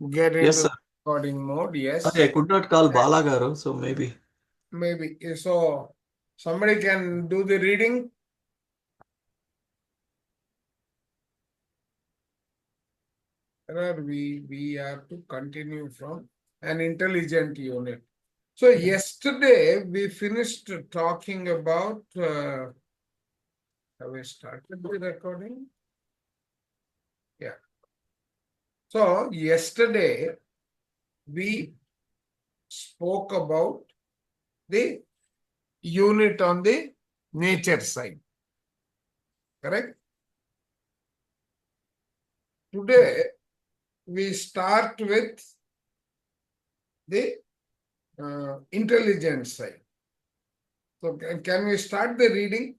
get Yes, into sir. recording mode. Yes, I could not call Bala Garu, so maybe. maybe. So somebody can do the reading. Where are we? We have to continue from an intelligent unit. So yesterday we finished talking about. Have we started the recording? Yeah. So yesterday we spoke about the unit on the nature side. Correct? Today we start with the intelligence side. So can we start the reading?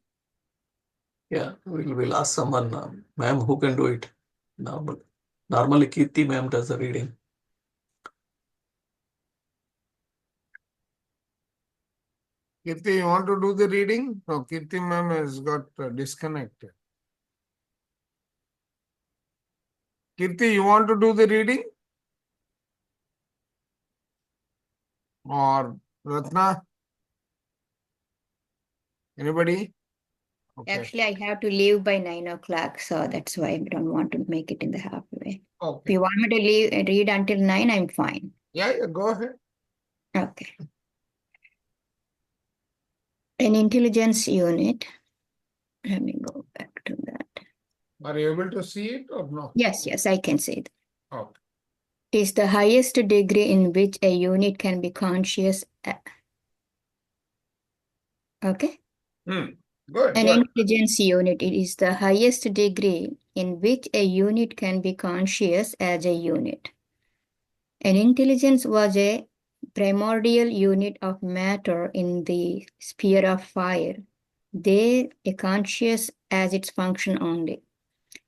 Yeah, we'll ask someone, ma'am, who can do it. Normally, Kirti ma'am does the reading. Kirti, you want to do the reading? No, Kirti ma'am has got disconnected. Kirti, you want to do the reading? Or Ratna? Anybody? Okay. Actually, I have to leave by 9 o'clock, so that's why I don't want to make it in the halfway. If Okay. you want me to read until 9, I'm fine. Yeah, go ahead. Okay. An intelligence unit. Let me go back to that. Are you able to see it or no? Yes, I can see it. Okay. Is the highest degree in which a unit can be conscious. Okay. Good. An Good. intelligence unit. It is the highest degree in which a unit can be conscious as a unit. An intelligence was a primordial unit of matter in the sphere of fire. They a conscious as its function only.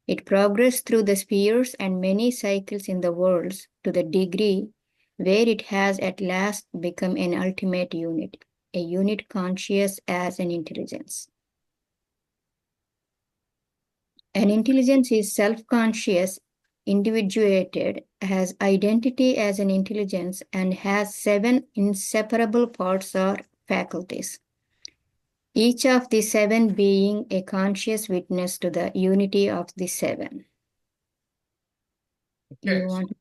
It progressed through the spheres and many cycles in the worlds to the degree where it has at last become an ultimate unit, a unit conscious as an intelligence. An intelligence is self-conscious, individuated, has identity as an intelligence, and has 7 inseparable parts or faculties. Each of the 7 being a conscious witness to the unity of the 7. Okay. You want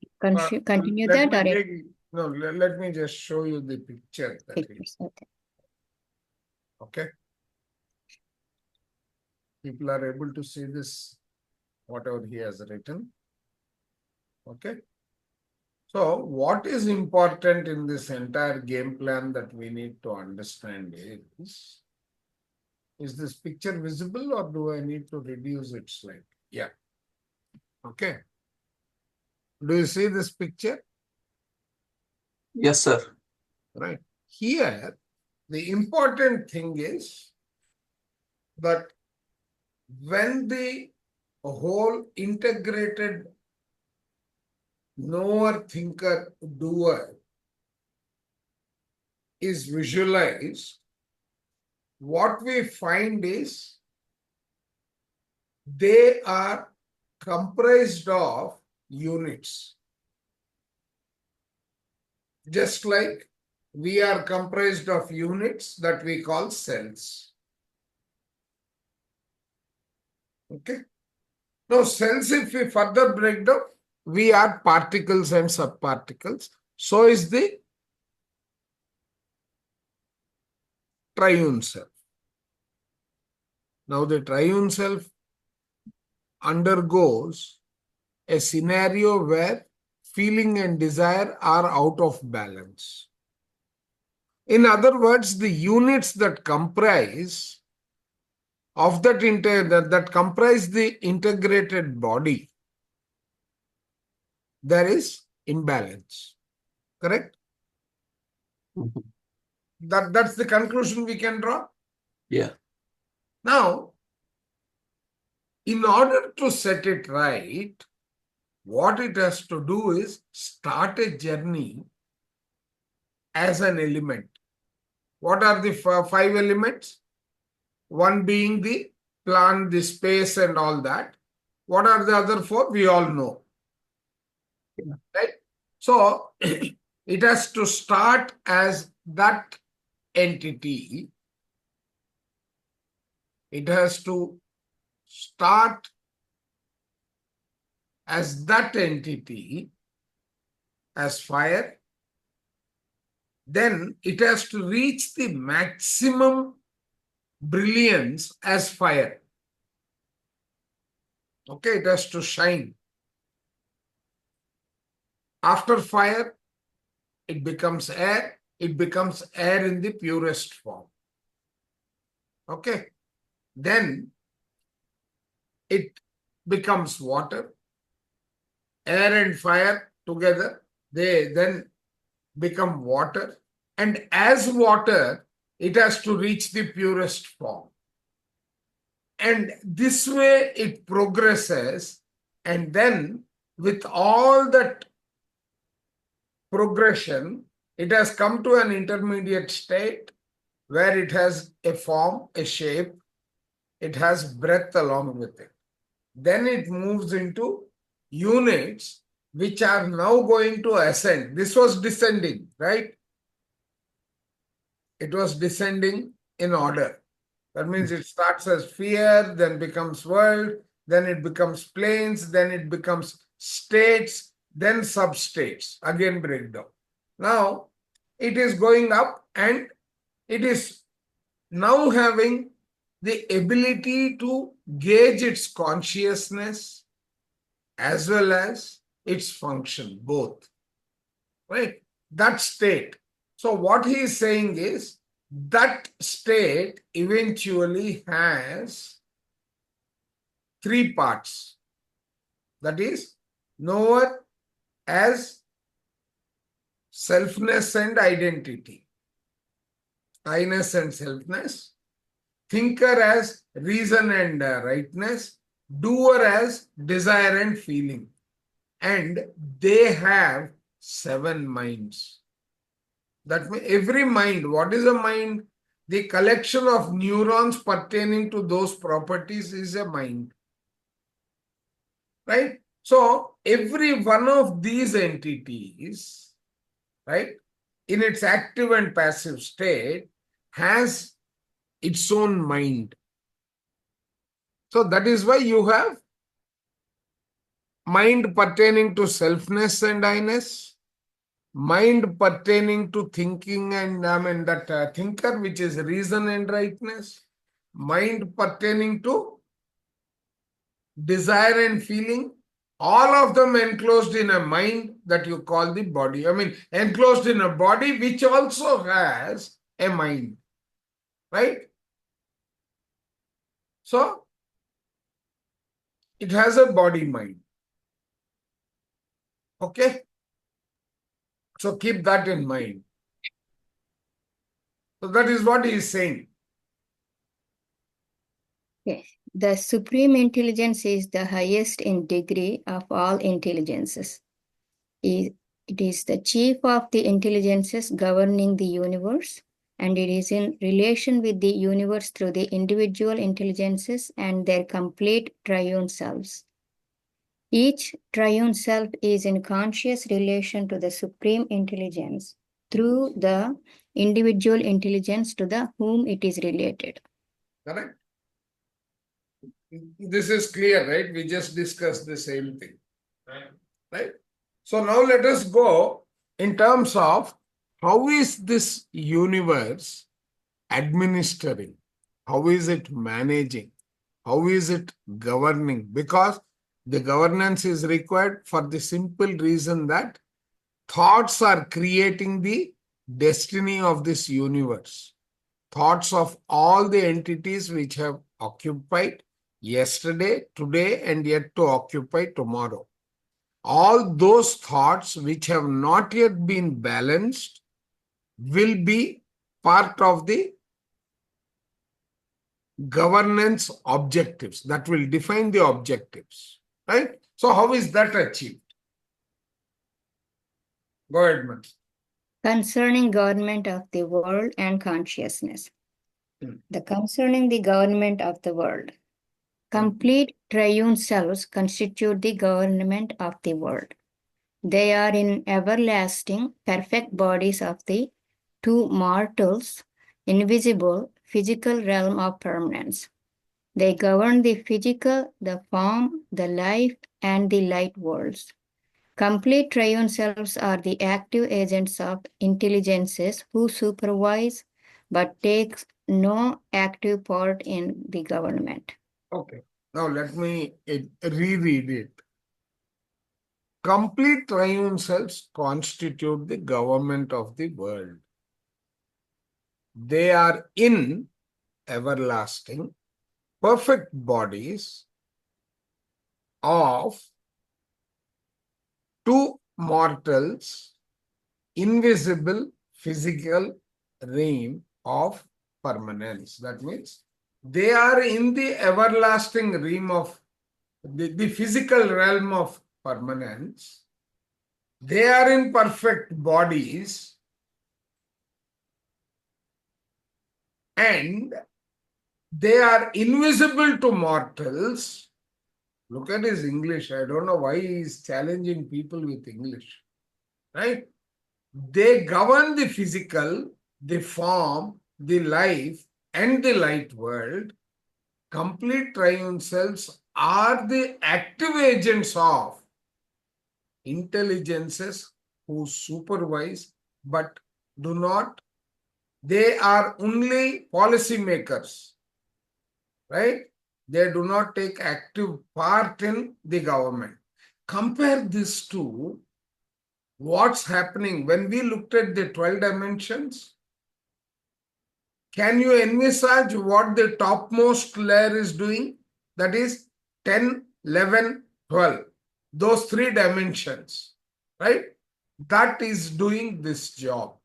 to continue that? No, let me just show you the picture. Okay. People are able to see this, whatever he has written. Okay. So what is important in this entire game plan that we need to understand is this picture visible or do I need to reduce it slightly? Yeah. Okay. Do you see this picture? Yes, sir. Right. Here, the important thing is that when the whole integrated knower, thinker, doer is visualized, what we find is they are comprised of units. Just like we are comprised of units that we call cells. Okay. Now, cells, if we further break down, we are particles and subparticles. So is the triune self. Now, the triune self undergoes a scenario where feeling and desire are out of balance. In other words, the units that comprise of that comprise the integrated body, there is imbalance. Correct? That's the conclusion we can draw. Yeah. Now, in order to set it right, what it has to do is start a journey as an element. What are the 5 elements? One being the plan, the space and all that. What are the other 4? We all know. Yeah. Right? So it has to start as that entity. It has to start as that entity, as fire. Then it has to reach the maximum brilliance as fire. Okay, it has to shine. After fire, it becomes air. It becomes air in the purest form. Okay. Then it becomes water. Air and fire together, they then become water. And as water, it has to reach the purest form. And this way it progresses. And then with all that progression, it has come to an intermediate state where it has a form, a shape, it has breadth along with it. Then it moves into units which are now going to ascend. This was descending, right? It was descending in order. That means it starts as sphere, then becomes world, then it becomes planes, then it becomes states, then substates, again breakdown. Now, it is going up and it is now having the ability to gauge its consciousness as well as its function, both. Right? That state. So what he is saying is that state eventually has three parts. That is, knower as selfness and identity, I-ness and selfness, thinker as reason and rightness, doer as desire and feeling. And they have 7 minds. That means every mind, what is a mind? The collection of neurons pertaining to those properties is a mind. Right? So every one of these entities, right, in its active and passive state has its own mind. So that is why you have mind pertaining to selfness and I-ness, mind pertaining to thinking and that thinker, which is reason and rightness, mind pertaining to desire and feeling, all of them enclosed in a mind that you call the body. Enclosed in a body which also has a mind, right? So, it has a body mind. Okay? So, keep that in mind. So, that is what he is saying. Yes. The supreme intelligence is the highest in degree of all intelligences. It is the chief of the intelligences governing the universe, and it is in relation with the universe through the individual intelligences and their complete triune selves. Each triune self is in conscious relation to the supreme intelligence through the individual intelligence to the whom it is related. Correct? This is clear, right? We just discussed the same thing. Right? So now let us go in terms of how is this universe administering? How is it managing? How is it governing? Because the governance is required for the simple reason that thoughts are creating the destiny of this universe. Thoughts of all the entities which have occupied yesterday, today, and yet to occupy tomorrow. All those thoughts which have not yet been balanced will be part of the governance objectives that will define the objectives, right? So how is that achieved? Go ahead, man. Concerning government of the world and consciousness. The concerning the government of the world. Complete triune selves constitute the government of the world. They are in everlasting, perfect bodies of the two mortals, invisible, physical realm of permanence. They govern the physical, the form, the life, and the light worlds. Complete triune selves are the active agents of intelligences who supervise but takes no active part in the government. Okay. Now let me reread it. Complete triune selves constitute the government of the world. They are in everlasting, perfect bodies of two mortals, invisible physical realm of permanence. That means they are in the everlasting realm of the physical realm of permanence. They are in perfect bodies and they are invisible to mortals. Look at his English. I don't know why he is challenging people with English. Right? They govern the physical, the form, the life, and the light world. Complete triune selves are the active agents of intelligences who supervise but do not, they are only policy makers, right? They do not take active part in the government. Compare this to what's happening when we looked at the 12 dimensions. Can you envisage what the topmost layer is doing? That is 10, 11, 12. Those three dimensions, right? That is doing this job.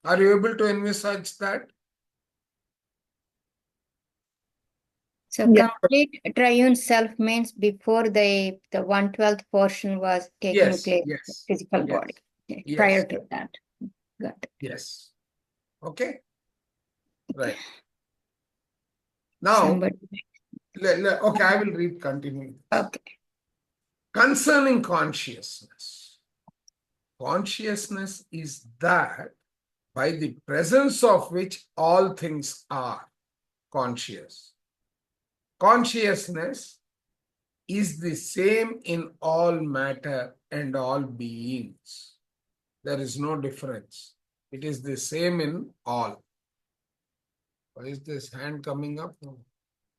Are you able to envisage that? So Yeah. complete triune self means before the 1/12 portion was taking Yes, place, yes, physical yes, body. Okay, yes, prior to that. Got it. yes. Okay, right. Now, Somebody. okay, I will read continuing. Okay. Concerning consciousness. Consciousness is that by the presence of which all things are conscious. Consciousness is the same in all matter and all beings. There is no difference. It is the same in all. Why is this hand coming up?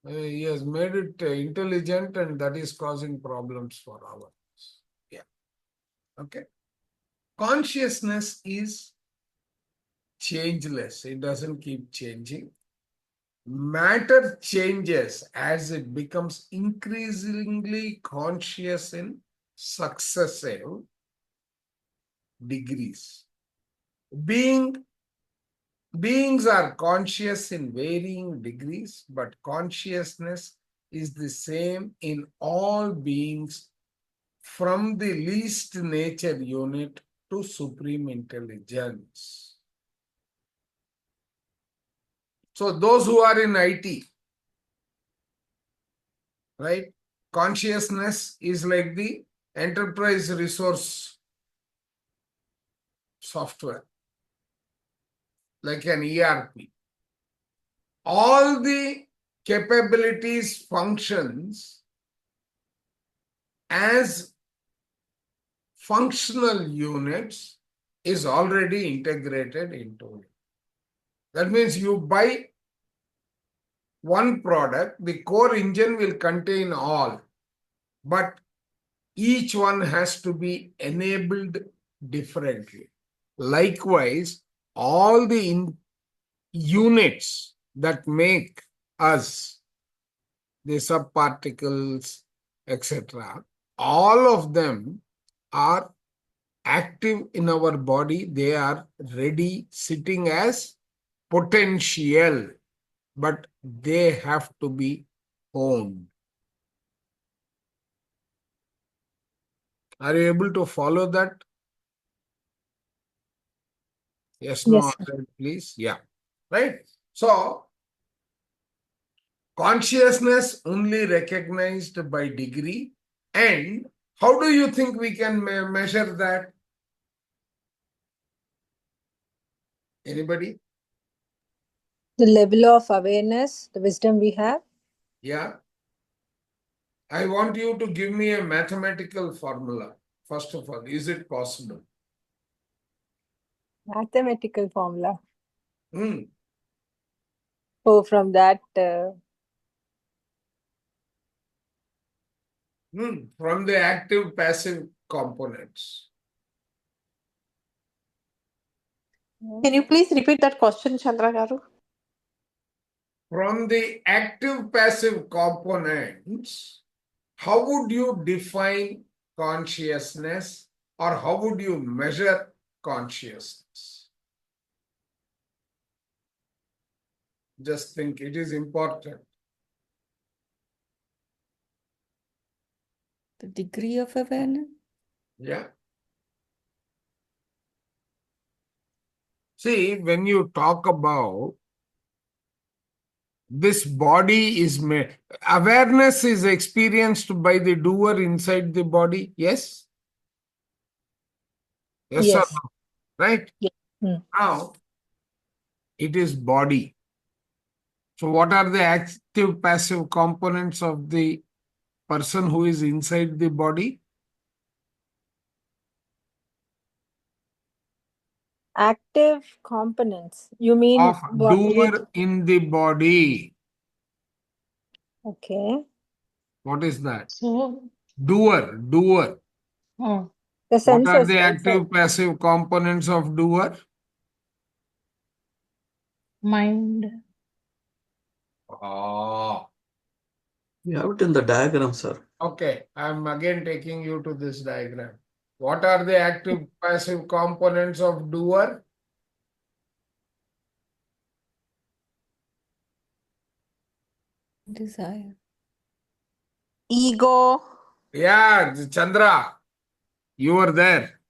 He has made it intelligent and that is causing problems for ours. Yeah. Okay. Consciousness is changeless. It doesn't keep changing. Matter changes as it becomes increasingly conscious in successive degrees. Beings are conscious in varying degrees, but consciousness is the same in all beings from the least nature unit to supreme intelligence. So those who are in IT, right? Consciousness is like the enterprise resource software, like an ERP. All the capabilities, functions as functional units is already integrated into it. That means you buy one product, the core engine will contain all, but each one has to be enabled differently. Likewise, all the units that make us, the subparticles, etc., all of them are active in our body. They are ready, sitting as potential, but they have to be honed. Are you able to follow that? Yes, no, Yes, sir. please. Yeah. Right? So, consciousness only recognized by degree and How do you think we can measure that? Anybody? The level of awareness, the wisdom we have. Yeah. I want you to give me a mathematical formula. First of all, is it possible? Mathematical formula. Hmm. Oh, from that, From the active passive components. Can you please repeat that question, Chandra Garu? From the active passive components, how would you define consciousness or how would you measure consciousness? Just think, it is important. The degree of awareness? Yeah. See, when you talk about this body is made, awareness is experienced by the doer inside the body, yes? Yes or yes. no? Right? Yeah. Now, it is body. So what are the active passive components of the person who is inside the body? Active components. You mean Of what? doer in the body. Okay. What is that? So, Doer. The What are senses, the right, active sir? passive components of doer? mind. Ah, You have it in the diagram, sir. okay. I'm again taking you to this diagram. What are the active passive components of doer? Desire. Ego. Yeah, Chandra, you were there.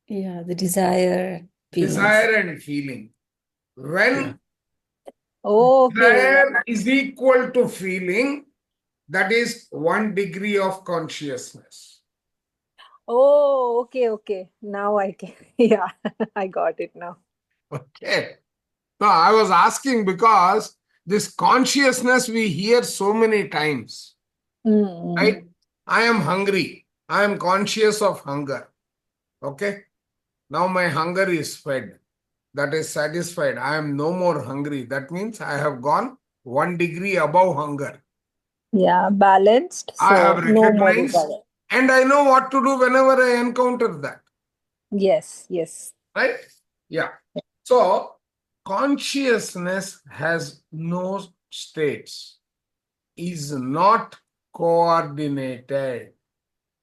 Yeah, the desire, feelings. Desire and feeling. When Yeah. Okay. desire is equal to feeling, that is 1 degree of consciousness. Oh, okay. Now I can. Yeah, I got it now. Okay. No, I was asking because this consciousness we hear so many times, right? I am hungry. I am conscious of hunger. Okay. Now my hunger is fed. That is satisfied. I am no more hungry. That means I have gone 1 degree above hunger. Yeah, balanced. I have So no more recognized desire. and I know what to do whenever I encounter that. Yes. Right? Yeah. So consciousness has no states, is not coordinated,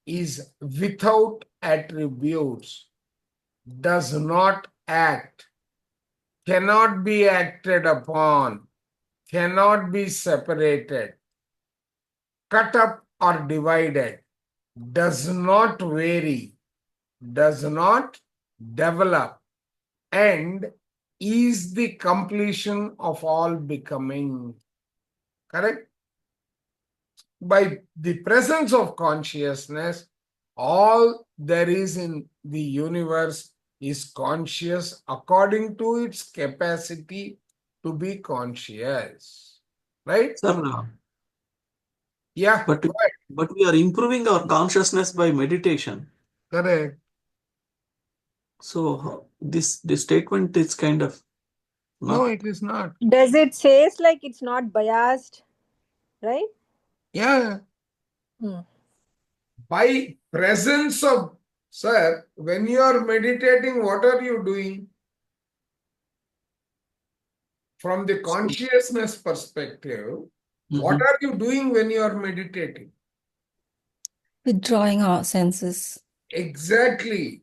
is without attributes, does not act, cannot be acted upon, cannot be separated, cut up or divided, does not vary, does not develop, and is the completion of all becoming. Correct? By the presence of consciousness, all there is in the universe is conscious according to its capacity to be conscious. Right? Sir, Yeah. but we are improving our consciousness by meditation. Correct. So this statement is kind of No, not. it is not. Does it says like it's not biased, right? Yeah. By presence of, sir, when you are meditating, what are you doing? From the consciousness perspective, what are you doing when you are meditating? Withdrawing our senses. Exactly.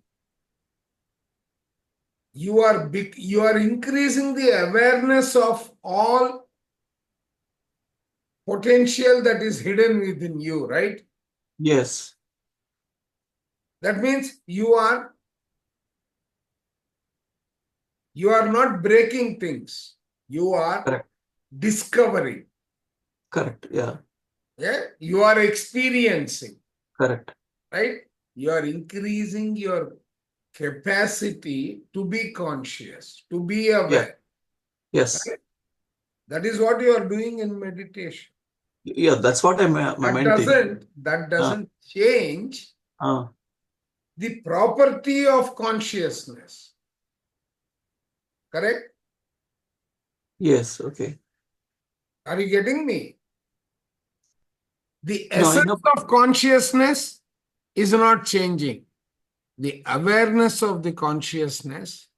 You are increasing the awareness of all potential that is hidden within you, right? Yes. That means you are not breaking things. You are Correct. discovering. Correct. Yeah. Yeah? You are experiencing. Correct. right? You are increasing your capacity to be conscious, to be aware. Yes. Right? That is what you are doing in meditation. Yeah, that's what I meant. That doesn't change Uh, the property of consciousness. Correct? yes, okay. Are you getting me? The No, I essence know. of consciousness is not changing. The awareness of the consciousness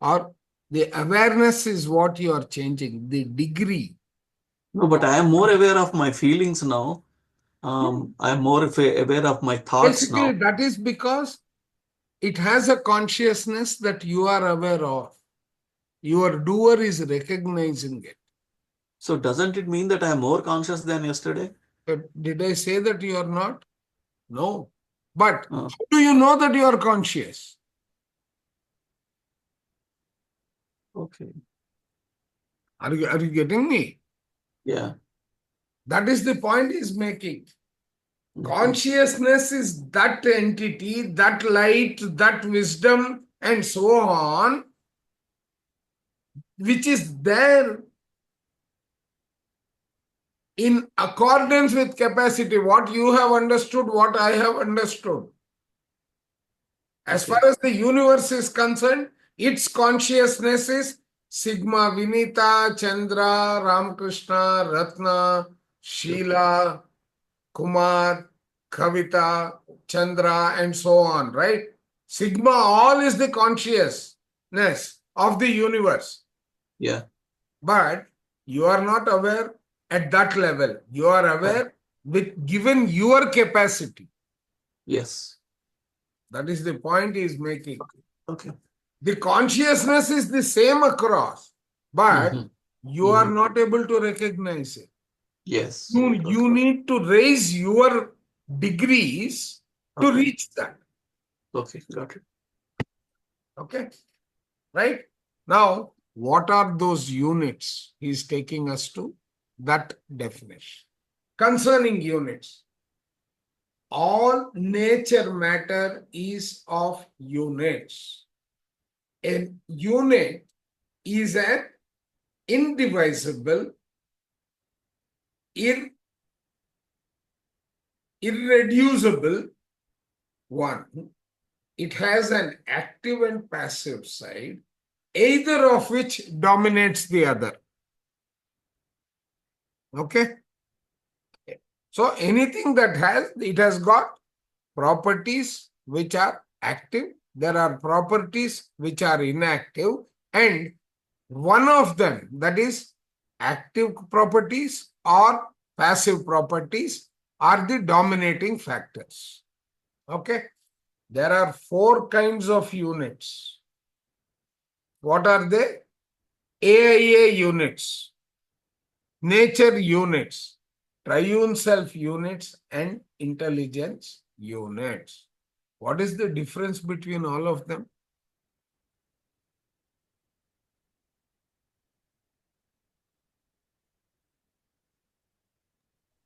or the awareness is what you are changing, the degree. No, but I am more aware of my feelings now. I am more aware of my thoughts Basically, now. that is because it has a consciousness that you are aware of. Your doer is recognizing it. So doesn't it mean that I am more conscious than yesterday? Did I say that you are not? No. But Uh, how do you know that you are conscious? okay. Are you getting me? Yeah. That is the point he's making. Mhm. Consciousness is that entity, that light, that wisdom, and so on, which is there in accordance with capacity. What you have understood, what I have understood. As Okay. far as the universe is concerned, its consciousness is Sigma, Vinita, Chandra, Ramakrishna, Ratna, Sheila, Kumar, Kavita, Chandra, and so on, right? Sigma, all is the consciousness of the universe. Yeah. But you are not aware at that level. You are aware with given your capacity. Yes. That is the point he is making. Okay. The consciousness is the same across, but Mhm. you are not able to recognize it. Yes. You need to raise your degrees to Okay. reach that. Okay. Got it. Okay, right? Now, what are those units? He's taking us to that definition. Concerning units, all nature matter is of units. A unit is an indivisible, irreducible one. It has an active and passive side, either of which dominates the other. Okay? So anything that it has got properties which are active, there are properties which are inactive, and one of them, that is active properties or passive properties, are the dominating factors. Okay? There are 4 kinds of units. What are they? AIA units, nature units, triune self units, and intelligence units. What is the difference between all of them?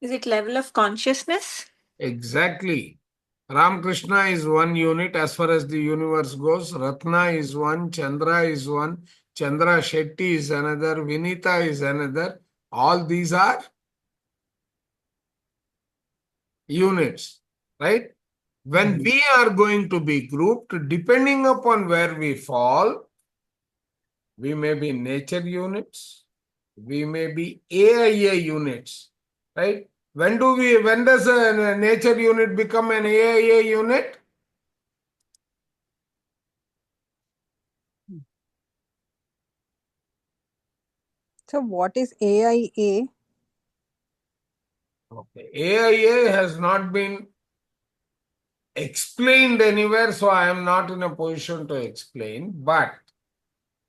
Is it level of consciousness? Exactly. Ramakrishna is 1 unit as far as the universe goes. Ratna is 1, Chandra is 1, Chandra Shetty is another, Vinita is another. All these are units, right? When we are going to be grouped, depending upon where we fall, we may be nature units, we may be AIA units, right? When does a nature unit become an AIA unit? So what is AIA? Okay. AIA has not been explained anywhere, so I am not in a position to explain. But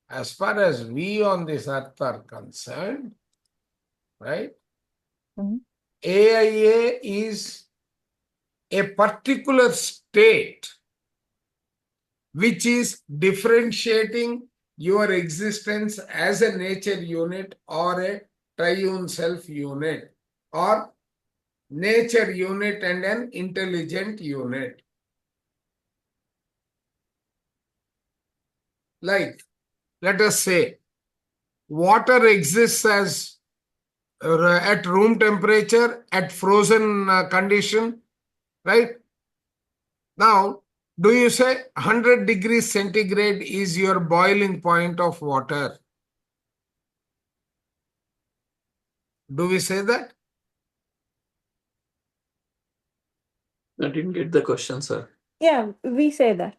as far as we on this earth are concerned, right? Mhm. AIA is a particular state which is differentiating your existence as a nature unit or a triune self unit or nature unit and an intelligent unit. like, let us say, water exists as at room temperature, at frozen condition, right? Now, do you say 100 degrees centigrade is your boiling point of water? Do we say that? I didn't get the question, sir. Yeah, we say that.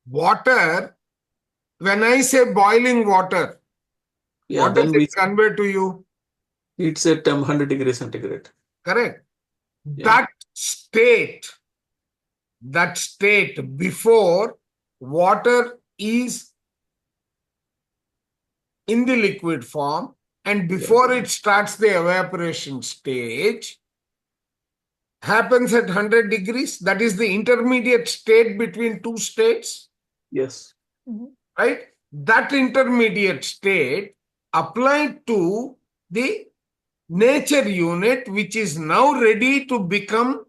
Water, when I say boiling water, Yeah, what does then we it convey to you? it's at 100 degrees centigrade. Correct. Yeah. That state before water is in the liquid form and before it starts the evaporation stage happens at 100 degrees. That is the intermediate state between two states, Yes. right? That intermediate state applied to the nature unit, which is now ready to become,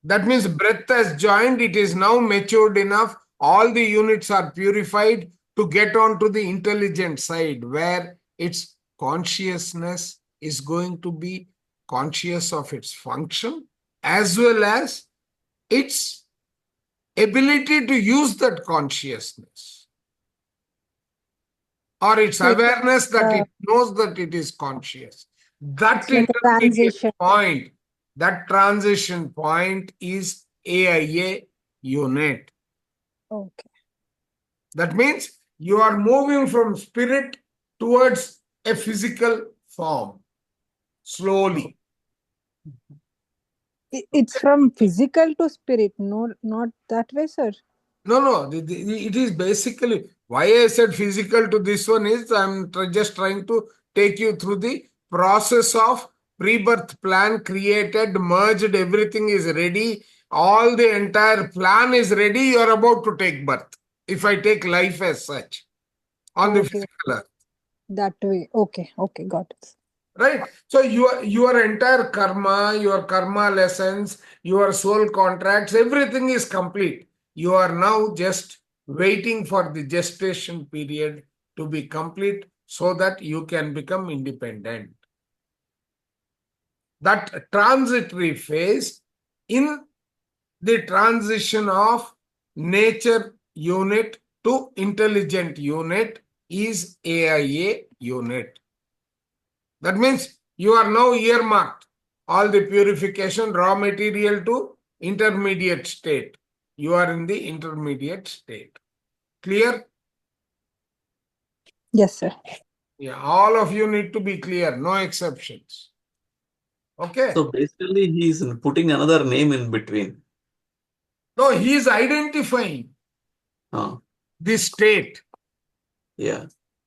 that means breath has joined, it is now matured enough, all the units are purified to get on to the intelligent side where its consciousness is going to be conscious of its function as well as its ability to use that consciousness or its Like, awareness that it knows that it is conscious. That it's like a intermediate transition. point, that transition point is AIA unit. Okay. That means you are moving from spirit towards a physical form slowly. It's from physical to spirit. No, not that way, sir. No, it is basically why I said physical to this one is I'm just trying to take you through the process of pre-birth plan created, merged, everything is ready, all the entire plan is ready, you are about to take birth. If I take life as such on the Okay. physical earth. That way. Okay. Okay. Got it. Right. So your entire karma, your karma lessons, your soul contracts, everything is complete. You are now just waiting for the gestation period to be complete so that you can become independent. That transitory phase in the transition of nature unit to intelligent unit is AIA unit. That means you are now earmarked all the purification raw material to intermediate state. You are in the intermediate state. Clear? Yes, sir. Yeah, all of you need to be clear, no exceptions. Okay. So basically, he's putting another name in between. No, he is identifying the state. Yeah.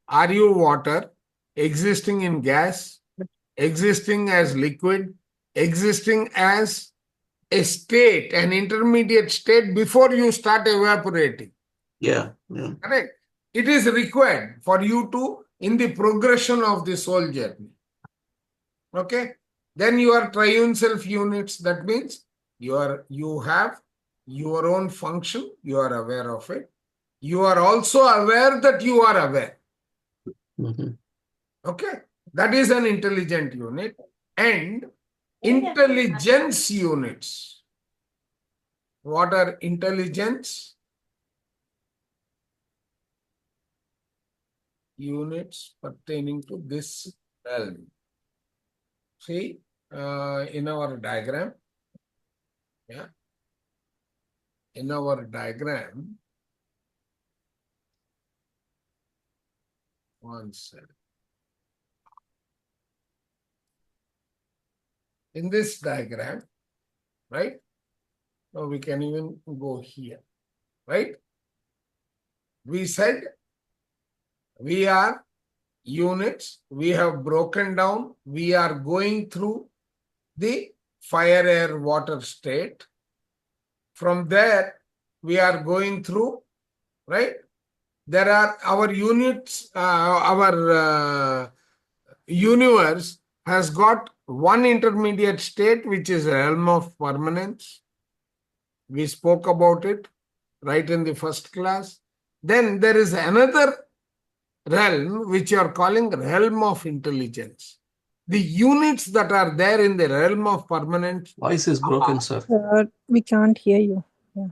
Are you water, existing in gas, existing as liquid, existing as a state, an intermediate state before you start evaporating? Yeah. Yeah. Correct. It is required for you to, in the progression of the soul journey. Okay. Then you are triune self units. That means you have your own function. You are aware of it. You are also aware that you are aware. Okay. That is an intelligent unit. And intelligence units. What are intelligence units pertaining to this realm? See, in our diagram, yeah, in our diagram, one second. In this diagram, right? Now we can even go here, right? We said we are units, we have broken down, we are going through the fire, air, water state. From there, we are going through, right? There are our units, our universe has got one intermediate state, which is a realm of permanence. We spoke about it. right in the first class. Then there is another realm which you are calling realm of intelligence. The units that are there in the realm of permanence. Voice is broken, sir. We can't hear you. Yeah.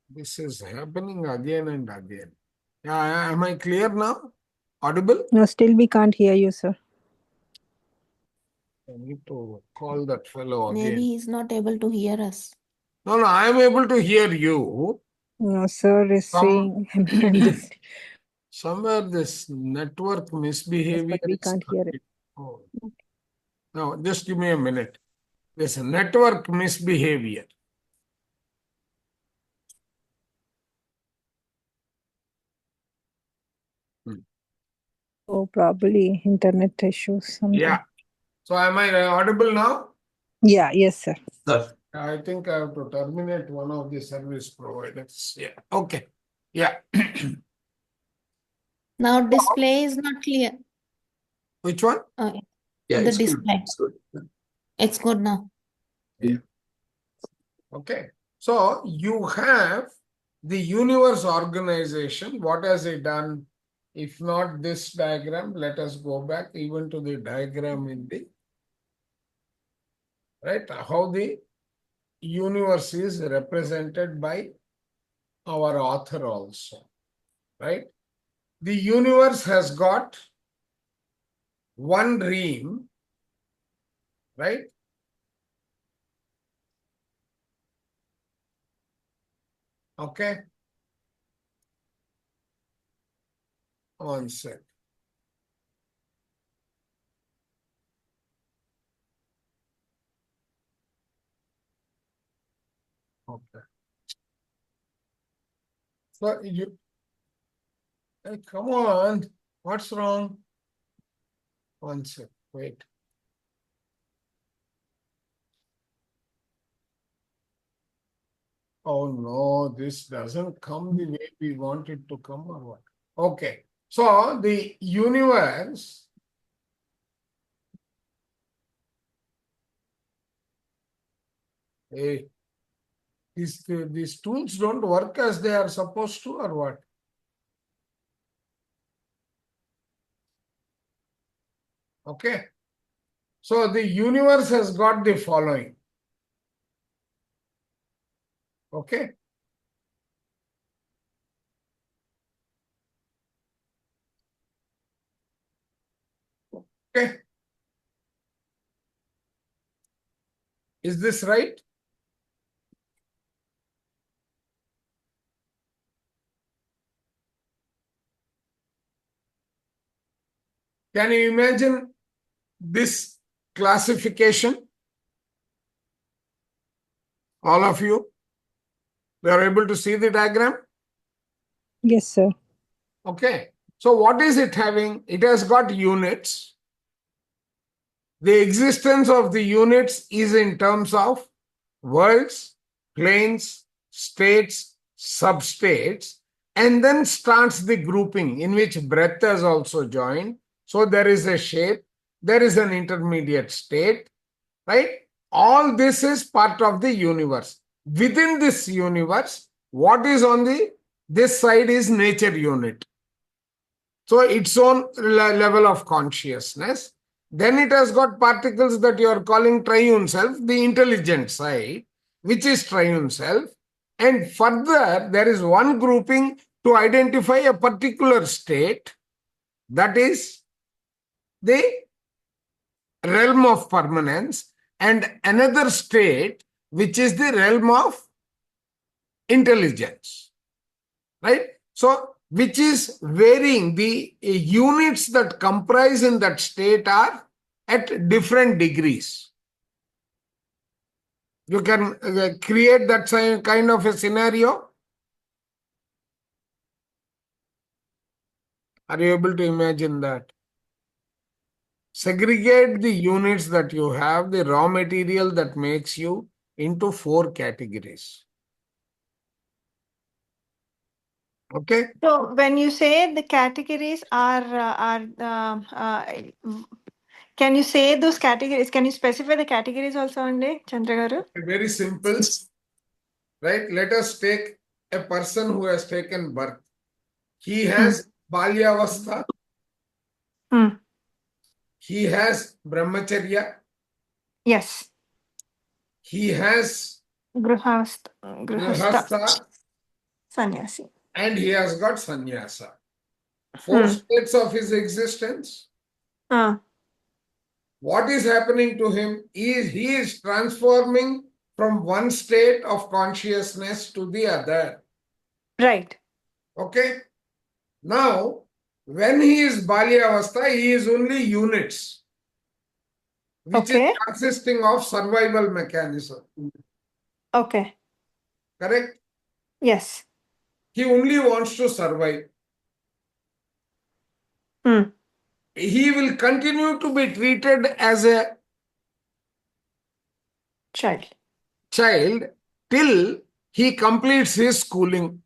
This is happening again and again. Am I clear now? Audible? No, still we can't hear you, sir. I need to call that fellow Maybe again. he's not able to hear us. No, I am able to hear you. No, sir is saying. Somewhere this network misbehavior but we is can't hear it. Oh. No, just give me a minute. There's a network misbehavior. Oh, probably internet issues. Something. Yeah. So am I audible now? Yeah. Yes, sir. Sir, I think I have to terminate one of the service providers. Yeah. Okay. Yeah. Now display is not clear. Which one? yeah, The it's good. display. It's good. It's good now. Okay. So you have the universe organization. What has it done? If not this diagram, let us go back even to the diagram in the right, how the universe is represented by our author also, right? The universe has got one realm, right? Okay. One sec. Okay. So you, hey, come on, what's wrong? One sec, wait. Oh no, this doesn't come the way we want it to come or what? Okay, so the universe hey, these tools don't work as they are supposed to or what? Okay. So the universe has got the following. Okay. Okay. Is this right? Can you imagine this classification? All of you? We are able to see the diagram? Yes, sir. Okay. So what is it having? It has got units. The existence of the units is in terms of worlds, planes, states, substates, and then starts the grouping in which breadth has also joined. So there is a shape, there is an intermediate state, right? All this is part of the universe. Within this universe, what is on this side is nature unit. So its own level of consciousness. Then it has got particles that you are calling triune self, the intelligent side, which is triune self. And further, there is one grouping to identify a particular state, that is the realm of permanence, and another state, which is the realm of intelligence, right? So, which is varying. The units that comprise in that state are at different degrees. You can create that kind of a scenario. Are you able to imagine that? Segregate the units that you have, the raw material that makes you, into 4 categories. Okay? So when you say the categories can you say those categories? Can you specify the categories also, Ande, Chandra Garu? Very simple. right? Let us take a person who has taken birth. He has Balyavastha, Hmm. he has Brahmacharya, Yes. he has Grihastha. Grihastha, Sannyasi. and he has got Sannyasa. Four Hmm. states of his existence. Ah. What is happening to him is he is transforming from one state of consciousness to the other. Right. Okay? Now, when he is Balyavastha, he is only units, which is Okay. consisting of survival mechanism. Okay. Correct? Yes. He only wants to survive. Hmm. He will continue to be treated as a Child. child till he completes his schooling.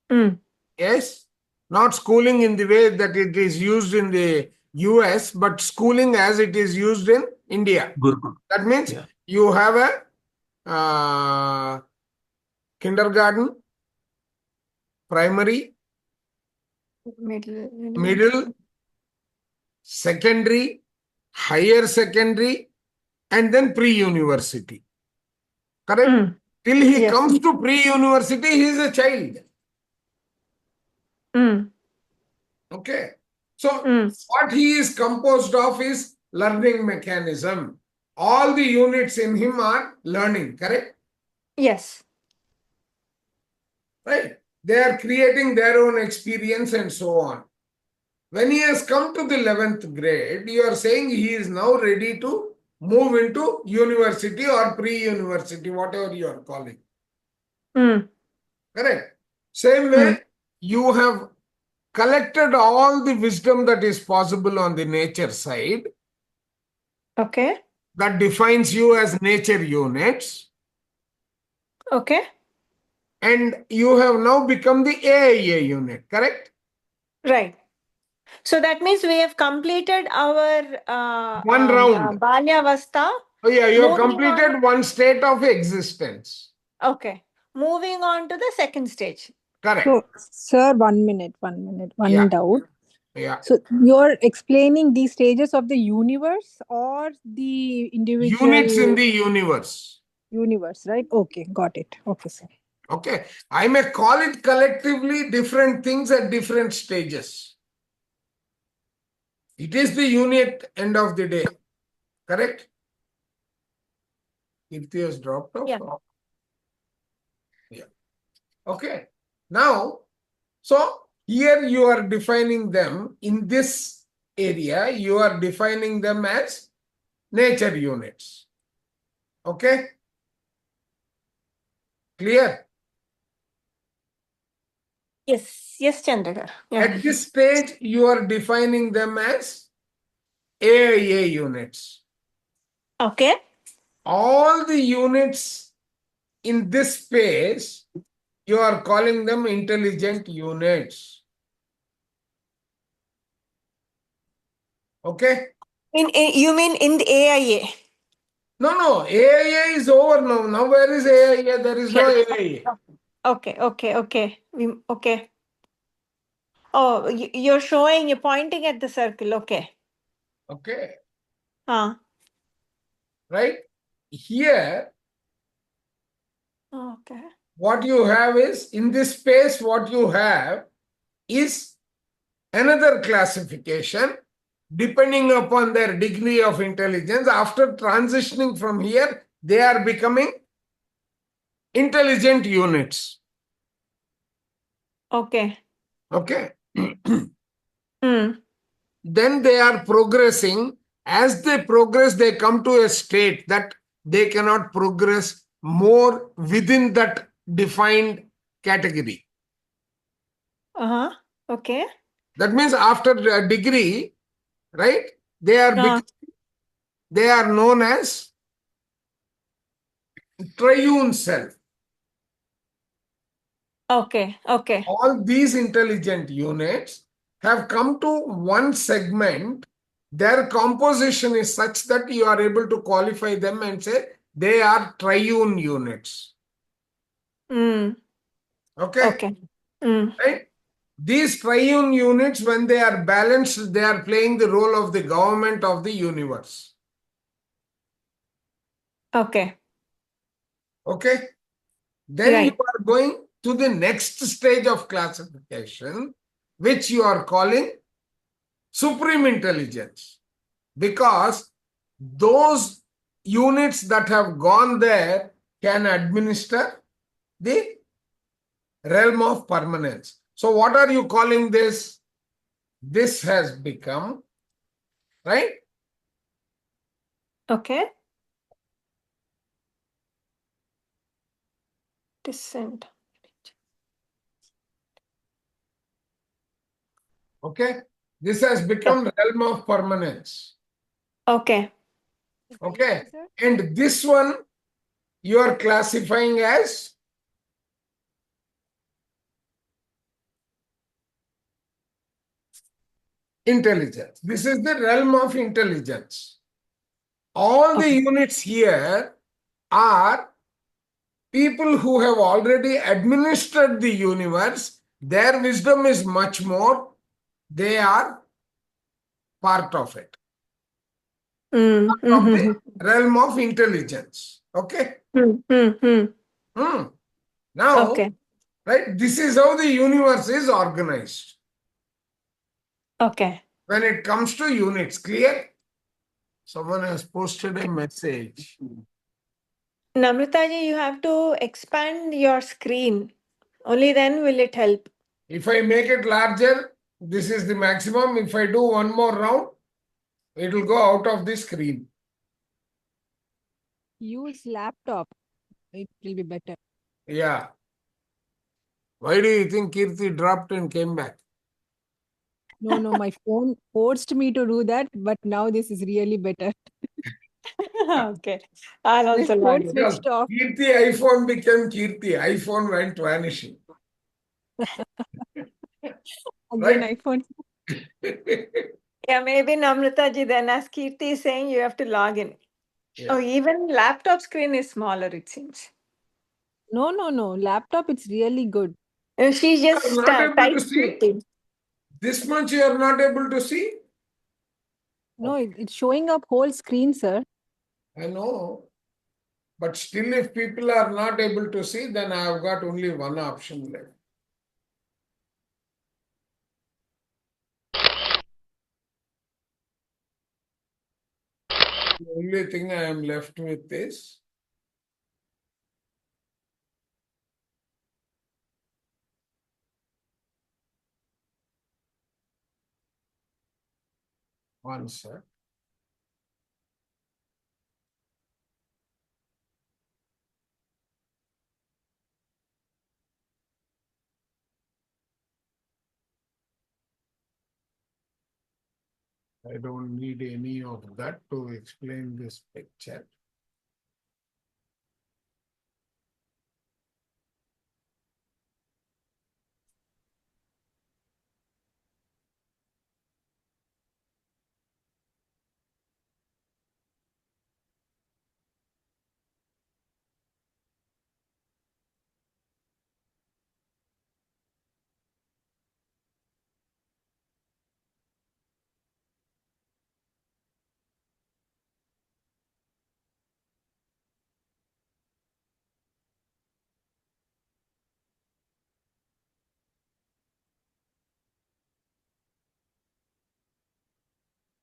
Hmm. Yes, not schooling in the way that it is used in the US, but schooling as it is used in India. Gurukul. That means Yeah. you have a kindergarten, primary, middle, secondary, higher secondary, and then pre-university. Correct? Hmm. Till he Yes. comes to pre-university, he is a child. Hmm. Okay. So Hmm. what he is composed of is learning mechanism. All the units in him are learning, correct? Yes. Right? They are creating their own experience and so on. When he has come to the 11th grade, you are saying he is now ready to move into university or pre-university, whatever you are calling. Hmm. Correct? Same way, you have collected all the wisdom that is possible on the nature side. Okay. That defines you as nature units, Okay. and you have now become the AIA unit, correct? Right. So that means we have completed our One round. Balyavastha. Oh yeah, you have Moving on. completed one state of existence. Okay. Moving on to the second stage. Correct. So, sir, 1 minute, one Yeah. doubt. Yeah. So you're explaining the stages of the universe or the individual Units in the universe. universe, right? Okay, got it. Okay, sir. Okay. I may call it collectively different things at different stages. It is the unit end of the day. Correct? Kirti has dropped off. Yeah. Yeah. Okay. Now, so here you are defining them in this area, you are defining them as nature units. Okay? Clear? Yes. Yes, Chandrakar. Yeah. At this stage, you are defining them as AIA units. Okay. All the units in this space, you are calling them intelligent units. Okay? You mean in the AIA? No, AIA is over now. Now where is AIA? There is no AIA. Okay. Okay. Oh, you're pointing at the circle. Okay. Okay? Right? Here, Okay. what you have is, in this space, what you have is another classification depending upon their degree of intelligence. After transitioning from here, they are becoming intelligent units. Okay. Okay? Hmm. Then they are progressing. As they progress, they come to a state that they cannot progress more within that defined category. Okay. That means after a degree, right, they are known as triune self. Okay. All these intelligent units have come to one segment. Their composition is such that you are able to qualify them and say they are triune units. Mm. Okay? Okay. Mm. Right? These triune units, when they are balanced, they are playing the role of the government of the universe. Okay. Okay? Then you Right. are going to the next stage of classification, which you are calling supreme intelligence. Because those units that have gone there can administer the realm of permanence. So what are you calling this? This has become, right? Okay. Descent. Okay. This has become realm of permanence. Okay. Okay. And this one you are classifying as intelligence. This is the realm of intelligence. All the Okay. units here are people who have already administered the universe. Their wisdom is much more. They are part of it, Mm. of the Mm-hmm. realm of intelligence. Okay. Mm. Mm. Hmm. Now, Okay. right, this is how the universe is organized Okay. when it comes to units. Clear? Someone has posted a message. Namrataji, you have to expand your screen. Only then will it help. If I make it larger, this is the maximum. If I do one more round, it will go out of the screen. Use laptop. It will be better. Yeah. Why do you think Kirti dropped and came back? No, no, my phone forced me to do that, but now this is really better. Okay. I'll My also phone log in. Because switched off. Kirti iPhone became Kirti. iPhone went vanishing. Again, Right? iPhone. Yeah, maybe Namrataji then, as Kirti is saying, you have to log in. Yeah. Oh, even laptop screen is smaller, it seems. No, no, no. Laptop, it's really good. She You are just not able to typed see? Kirti. This much you are not able to see? No, it's showing up whole screen, sir. I know. But still, if people are not able to see, then I have got only one option left. The only thing I am left with is one sec. I don't need any of that to explain this picture.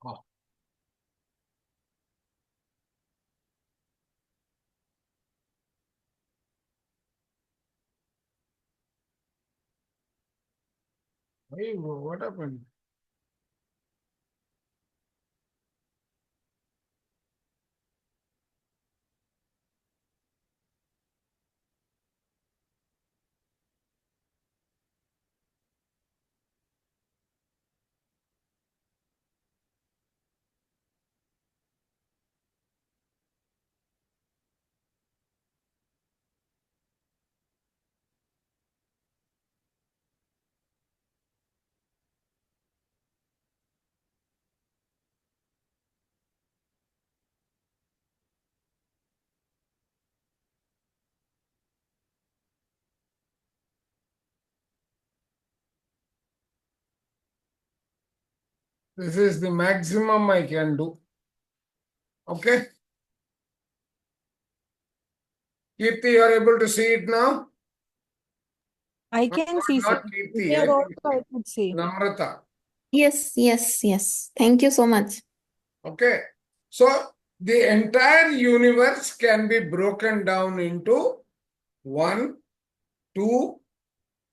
Oh, hey, what happened? This is the maximum I can do. Okay. Kirti, you are able to see it now? I can see, sir. Not Kirti, Here also I could see. Namrata. Yes, yes, yes. Thank you so much. Okay. So the entire universe can be broken down into 1, 2,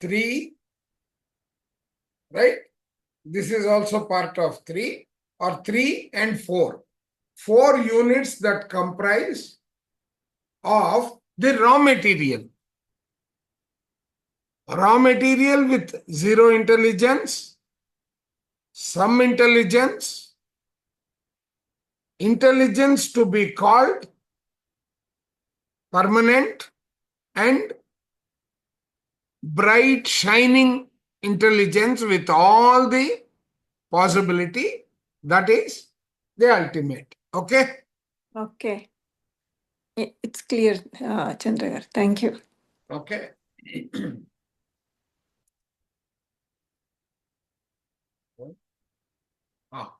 3, right? This is also part of 3 or 3 and 4. 4 units that comprise of the raw material. Raw material with zero intelligence, some intelligence, intelligence to be called permanent, and bright shining intelligence with all the possibility, that is the ultimate. Okay. Okay. It's clear, Chandragar. Thank you. Okay. Ah.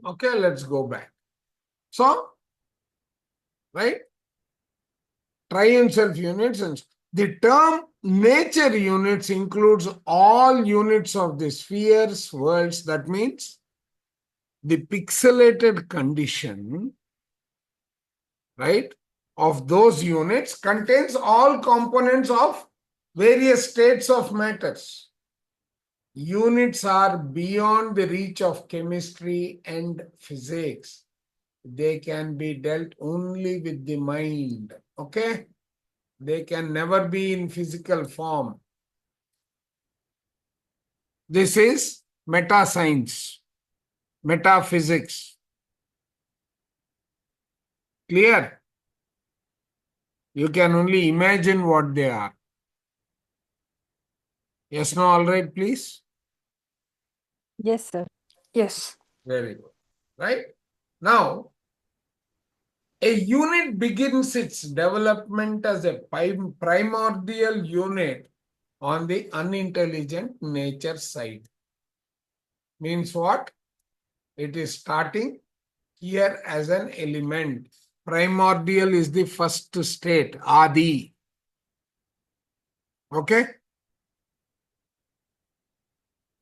Okay, let's go back. So, right? Triune self units, and the term nature units includes all units of the spheres, worlds. That means the pixelated condition, right, of those units contains all components of various states of matters. Units are beyond the reach of chemistry and physics. They can be dealt only with the mind. Okay? They can never be in physical form. This is meta science, metaphysics. Clear? You can only imagine what they are. Yes, no, all right, please. Yes, sir. Yes. Very good. Right? Now, a unit begins its development as a primordial unit on the unintelligent nature side. Means what? It is starting here as an element. Primordial is the first state, Adi. Okay?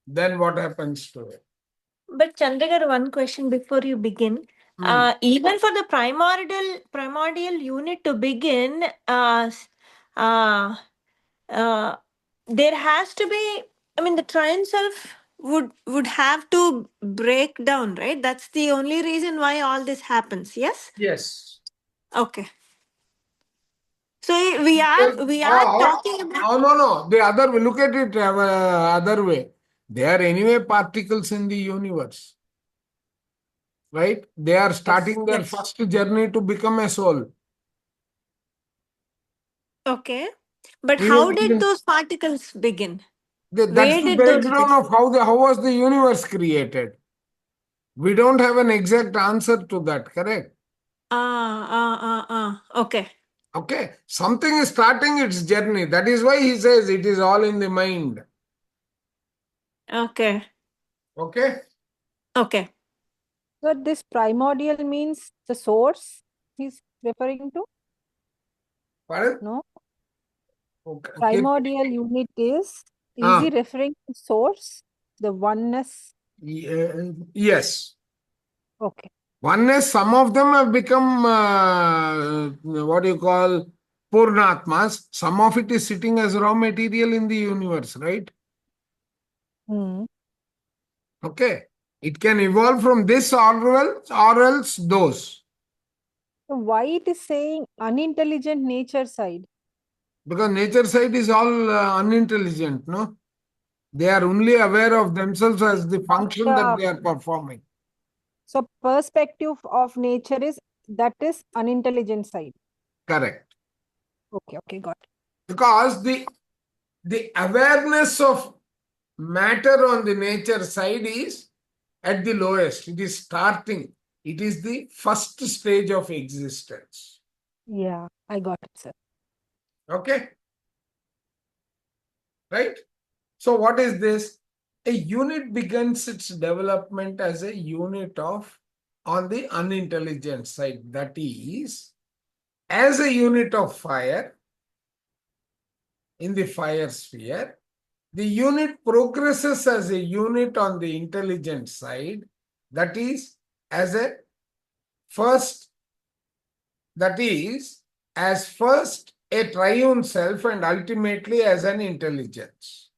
Then what happens to it? But Chandragar, one question before you begin. Even for the primordial unit to begin, there has to be. I mean, the triune self would have to break down, right? That's the only reason why all this happens. Yes. Yes. Okay. So we are talking about. Oh, no. The other way, look at it other way. They are anyway particles in the universe. Right? They are starting their first journey to become a soul. Okay. But We how will did begin. those particles begin? That's Where the did those breakdown of how was the universe created. We don't have an exact answer to that, correct? Okay. Okay. Something is starting its journey. That is why he says it is all in the mind. Okay. Okay. Okay. So this primordial means the source he's referring to? Pardon? No? Okay. Primordial unit is he referring to source, the oneness? Yes. Okay. Oneness, some of them have become what you call Purnatmas. Some of it is sitting as raw material in the universe, right? Okay. It can evolve from this or else those. So why it is saying unintelligent nature side? Because nature side is all unintelligent, no? They are only aware of themselves as the function that they are performing. So perspective of nature is that is unintelligent side. Correct. Okay, got it. Because the awareness of matter on the nature side is at the lowest. It is starting. It is the first stage of existence. Yeah, I got it, sir. Okay? Right? So what is this? a unit begins its development as a unit of on the unintelligent side, that is, as a unit of fire in the fire sphere. The unit progresses as a unit on the intelligent side, that is, as a first, that is, as first a triune self and ultimately as an intelligence.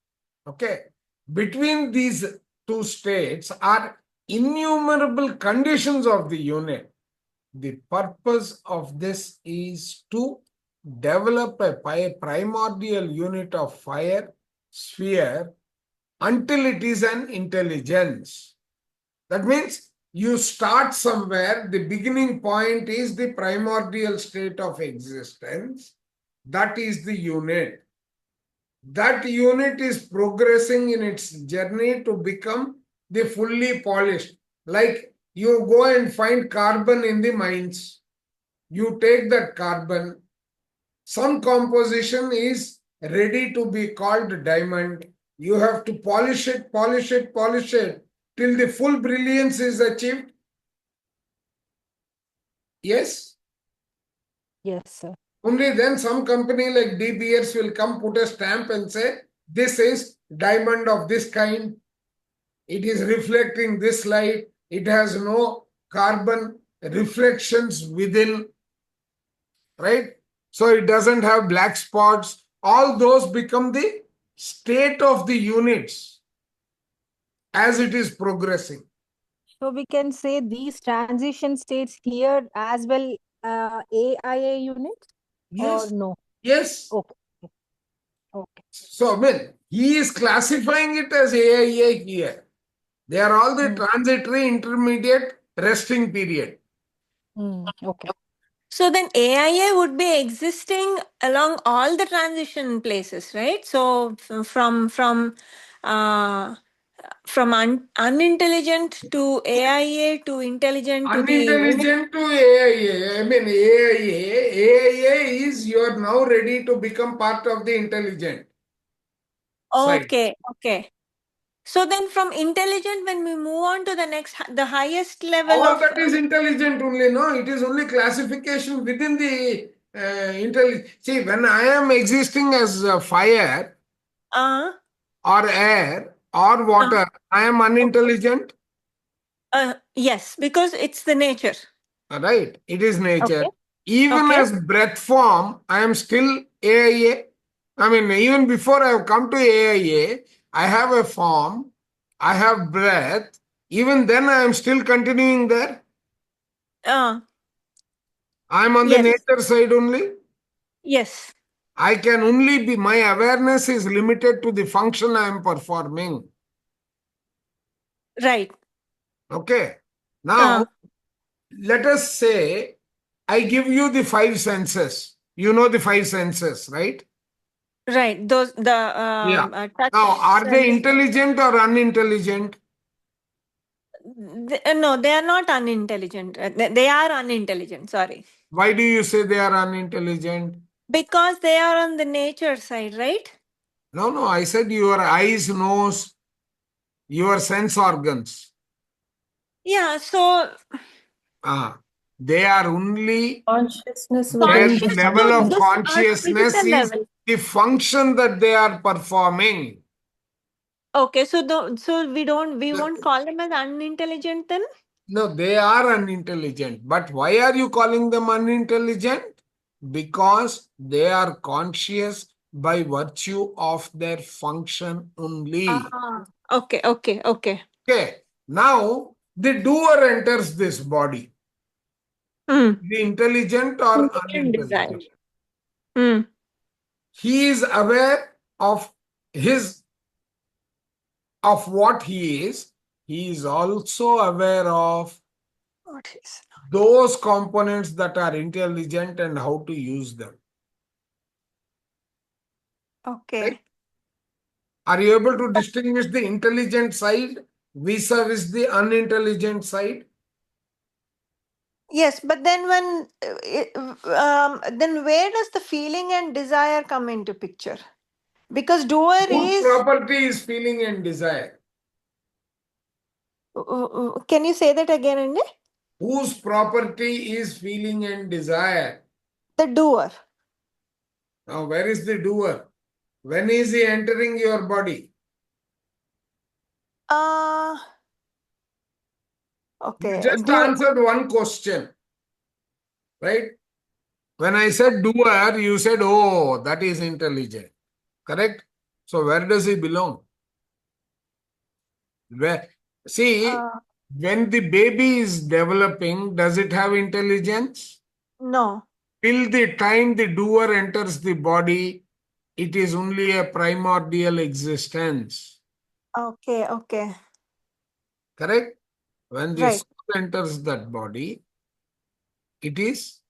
Okay. Between these two states are innumerable conditions of the unit. The purpose of this is to develop a primordial unit of fire sphere until it is an intelligence. That means you start somewhere, the beginning point is the primordial state of existence. That is the unit. That unit is progressing in its journey to become the fully polished. Like you go and find carbon in the mines. You take that carbon. Some composition is ready to be called diamond. You have to polish it, polish it, polish it till the full brilliance is achieved. Yes? Yes, sir. Only then some company like De Beers will come, put a stamp and say, this is diamond of this kind. It is reflecting this light. It has no carbon reflections within, right? So it doesn't have black spots. All those become the state of the units as it is progressing. So we can say these transition states here as well, AIA units, Yes, or no? yes. Okay. Okay. So, I mean, he is classifying it as AIA here. They are all the transitory, intermediate, resting period. Okay. So then AIA would be existing along all the transition places, right? So unintelligent to AIA to intelligent to the Unintelligent to AIA. I mean, AIA is you are now ready to become part of the intelligent side. Okay, okay. So then from intelligent, when we move on to the next, the highest level All of that is intelligent only, no? It is only classification within the intelligence. See, when I am existing as fire uh, or air or water, I am unintelligent. yes, because it's the nature. Right? It is nature. Okay. Even Okay. as breath form, I am still AIA. I mean, even before I have come to AIA, I have a form, I have breath. Even then, I am still continuing there. Uh, I am on the yes. nature side only. Yes. I can only be, my awareness is limited to the function I am performing. Right. Okay. Now, let us say I give you the 5 senses. You know the 5 senses, right? Right. Those the Yeah. touch. Now, are they sense- intelligent or unintelligent? no, they are not unintelligent. They are unintelligent. Sorry. Why do you say they are unintelligent? Because they are on the nature side, right? No, no, I said your eyes, nose, your sense organs. Yeah. So They are only Consciousness their within the conscious level to of function. this consciousness physical is level. the function that they are performing. Okay. So we won't call them as unintelligent then. No, they are unintelligent. But why are you calling them unintelligent? Because they are conscious by virtue of their function only. Okay. Okay. Okay. Okay. Now, the doer enters this body. Hmm. The intelligent or Intelligent desire. unintelligent. Hmm. He is aware of what he is. He is also aware of What is? those components that are intelligent and how to use them. Okay. Right? Are you able to distinguish the intelligent side vis-a-vis the unintelligent side? Yes, but then then where does the feeling and desire come into picture? Because doer Whose is property is feeling and desire? Can you say that again, Andy? Whose property is feeling and desire? The doer. Now, where is the doer? When is he entering your body? Uh, You okay. just answered one question, right? When I said doer, you said, oh, that is intelligent. Correct? So, where does he belong? Where? See, Uh, when the baby is developing, does it have intelligence? no. Till the time the doer enters the body, it is only a primordial existence. Okay, okay. Correct? When the Right. soul enters that body, it is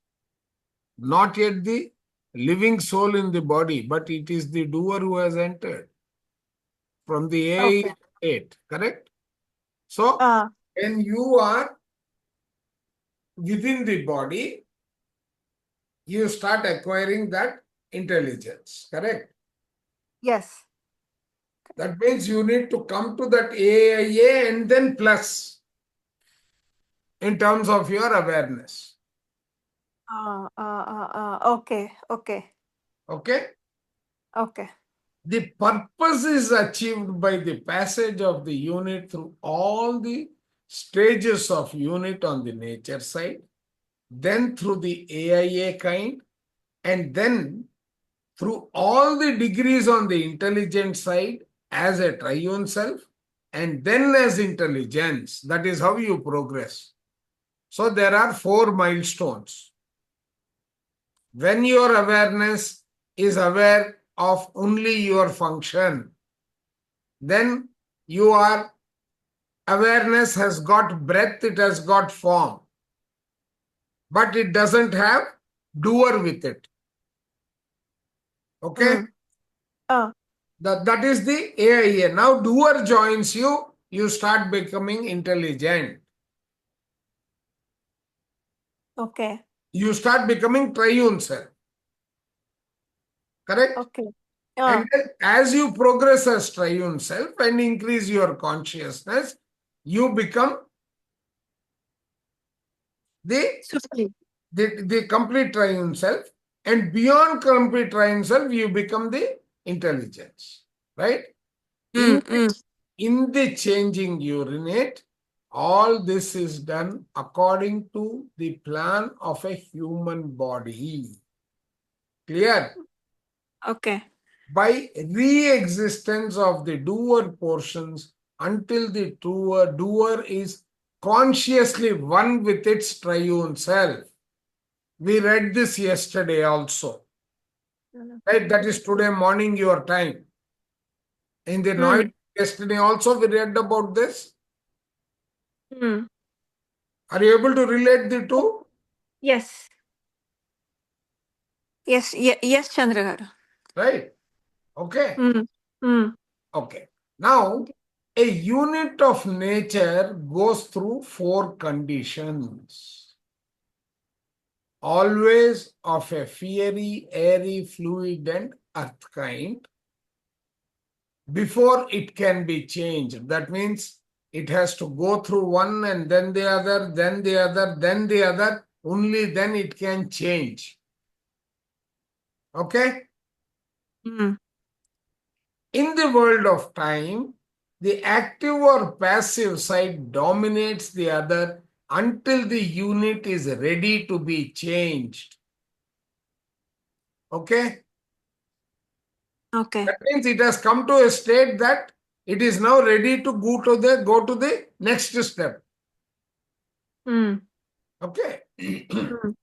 not yet the living soul in the body, but it is the doer who has entered from the Okay. A state. Correct? So, Uh, when you are within the body, you start acquiring that intelligence. Correct? yes. That means you need to come to that AIA and then plus in terms of your awareness. Okay, okay, Okay? okay. The purpose is achieved by the passage of the unit through all the stages of unit on the nature side, then through the AIA kind, and then through all the degrees on the intelligent side as a triune self, and then as intelligence. That is how you progress. So there are 4 milestones. When your awareness is aware of only your function, then your awareness has got breadth, it has got form, but it doesn't have doer with it. Okay? Mm. Uh, That is the AIA. Now doer joins you, you start becoming intelligent. okay, You start becoming triune self. Correct? okay. And then as you progress as triune self and increase your consciousness, you become the Supreme. the complete triune self, and beyond complete triune self, you become the intelligence. Right? In the changing urinate, all this is done according to the plan of a human body. Clear? Okay. By re-existence of the doer portions until the doer is consciously one with its triune self. We read this yesterday also. Right? That is today morning your time. In the noise yesterday also we read about this. Mm. Are you able to relate the two? Yes. Yes, yes, Chandra garu. Right? Okay. Mm. Mm. Okay. Now, a unit of nature goes through 4 conditions. Always of a fiery, airy, fluid, and earth kind before it can be changed. That means it has to go through one and then the other, then the other, then the other. Only then it can change. Okay? Mm. In the world of time, the active or passive side dominates the other until the unit is ready to be changed. Okay? Okay. That means it has come to a state that it is now ready to go to the next step. Mm. Okay? Mm.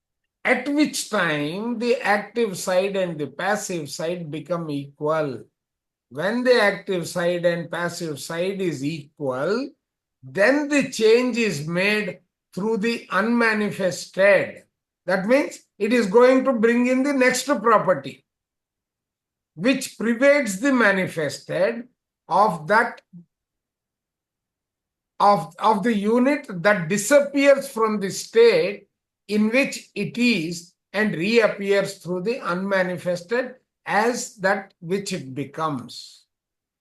At which time the active side and the passive side become equal. When the active side and passive side is equal, then the change is made through the unmanifested. That means it is going to bring in the next property, which pervades the manifested of that of the unit that disappears from the state in which it is and reappears through the unmanifested as that which it becomes.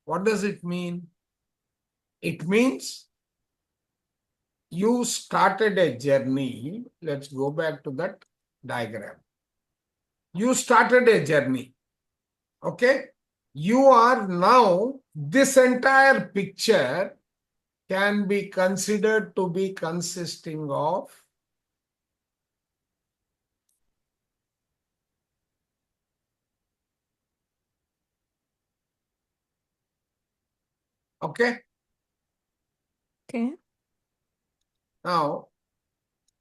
What does it mean? It means you started a journey. Let's go back to that diagram. You started a journey. Okay? You are now, this entire picture can be considered to be consisting of okay. Okay. Now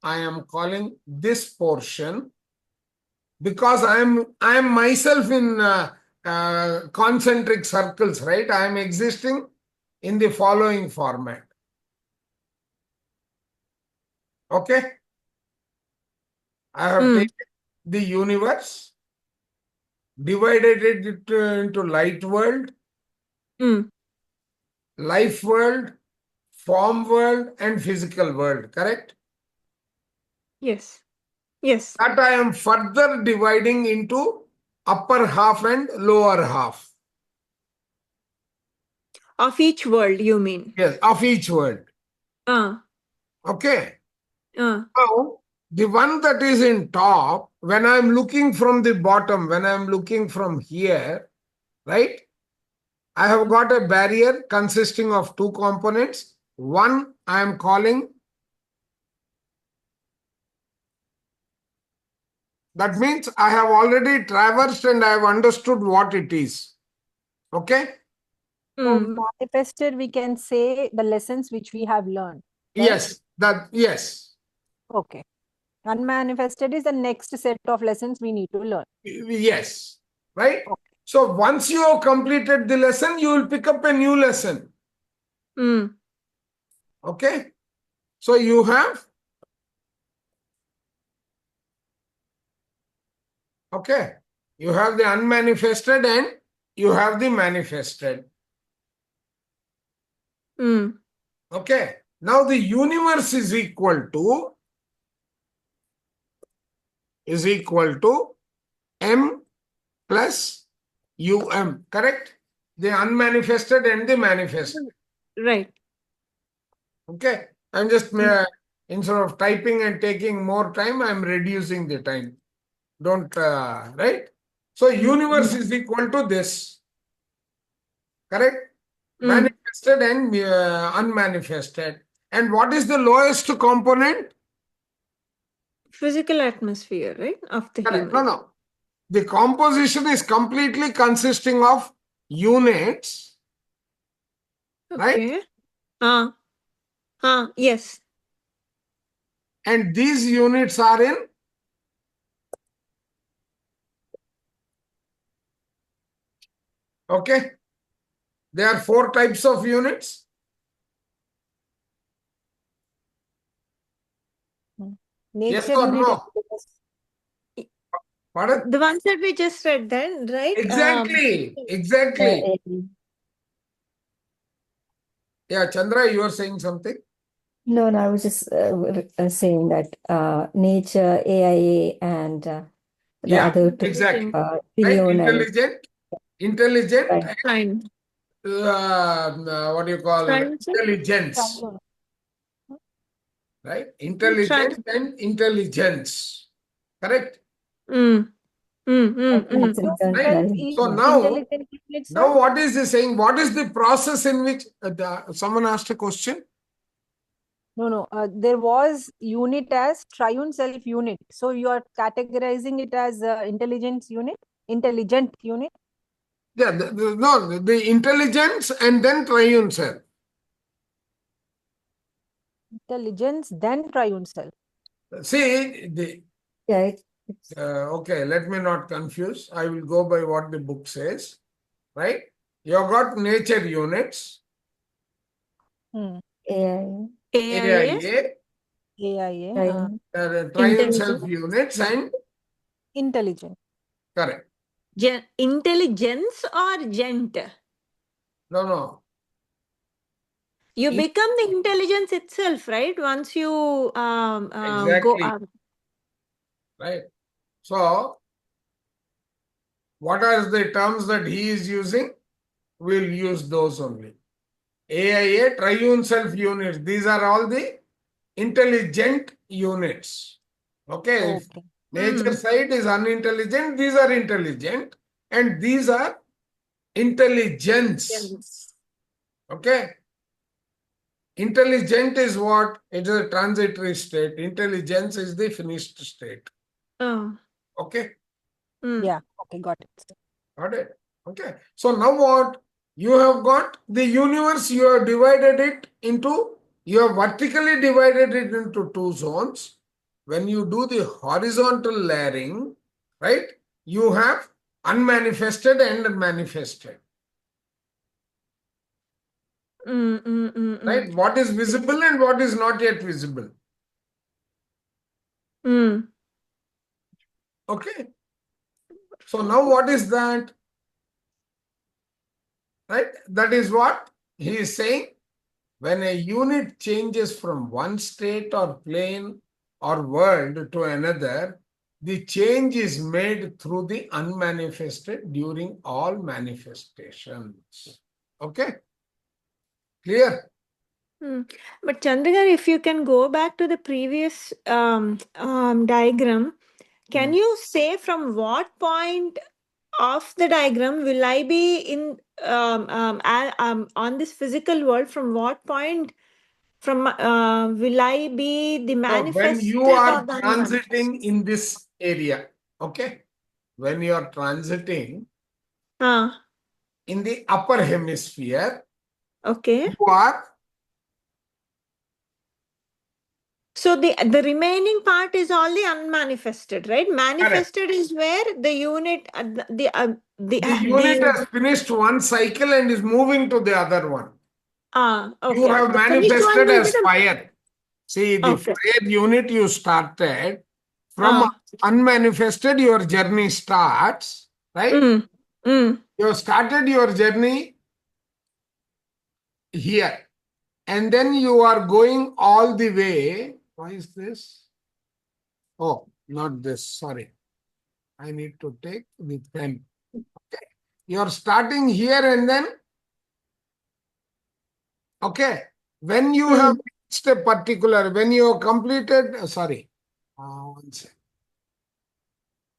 I am calling this portion because I am myself in concentric circles, right? I am existing in the following format. Okay? I have taken the universe, divided it into light world, life world, form world, and physical world, correct? Yes. Yes. That I am further dividing into upper half and lower half. Of each world, you mean? Yes, of each world. Okay. Now, the one that is in top, when I am looking from the bottom, when I am looking from here, right? I have got a barrier consisting of two components. One I am calling, that means I have already traversed and I have understood what it is. Okay? So manifested, we can say the lessons which we have learned. Right? Yes, yes. Okay. Unmanifested is the next set of lessons we need to learn. Yes, right? Okay. So once you have completed the lesson, you will pick up a new lesson. Okay? So you have, okay, you have the unmanifested and you have the manifested. Okay? Now the universe is equal to M plus UM, correct? The unmanifested and the manifested. Right. Okay? I'm just, instead of typing and taking more time, I'm reducing the time. Don't, right? So universe is equal to this. Correct? Manifested and unmanifested. And what is the lowest component? Physical atmosphere, right? Of the Correct. human. No. The composition is completely consisting of units. Okay. Right? Yes. And these units are in okay. There are 4 types of units. Yes Nature or unit. no? Pardon? The ones that we just read then, right? Exactly. Exactly. Yeah, Chandra, you are saying something? No, I was just saying that nature, AIA, and the other two, exactly. Right? Billion and Intelligent, right. Fine. what do you call Science. intelligence? Right? Intelligent and intelligence. Correct? It's So internalized. is So now, intelligent unit, sir? now what is this saying? What is the process in which someone asked a question? No. There was unit as triune self unit. So you are categorizing it as intelligent unit. Yeah, the intelligence and then triune self. Intelligence, then triune self. See, Yeah, okay, let me not confuse. I will go by what the book says. Right? You have got nature units. AIA, AIA. AIA. Triune self units and Intelligent. correct. Intelligence or gent? No. You become the intelligence itself, right? Once you go Exactly. out. Right. So, what are the terms that he is using? We'll use those only. AIA, triune self units. These are all the intelligent units. Okay. If Okay. nature side is unintelligent, these are intelligent, and these are intelligence. Yes. Okay. Intelligent is what? It is a transitory state. Intelligence is the finished state. Oh. Okay. Yeah. Okay. Got it. Got it. Okay. So now what? You have got the universe, you have divided it into, you have vertically divided it into two zones. When you do the horizontal layering, right, you have unmanifested and manifested. Right? What is visible and what is not yet visible. Okay. So now what is that? Right? That is what he is saying. When a unit changes from one state or plane or world to another, the change is made through the unmanifested during all manifestations. Okay? Clear? But Chandrakar, if you can go back to the previous diagram, can you say from what point of the diagram will I be in on this physical world? From what point from will I be the So when manifested you or are the transiting in this area, okay? When you are transiting in the upper hemisphere, okay. you are So the remaining part is all the unmanifested, right? Manifested is where the unit the unit has finished one cycle and is moving to the other one. okay. You have The finished one manifested will be as the fire. See, the okay. fire unit you started from unmanifested, your journey starts, right? You started your journey here, and then you are going all the way. Why is this? Oh, not this. Sorry. I need to take the pen. Okay. You're starting here and then, okay. When you have reached a particular, when you have completed, sorry. One second.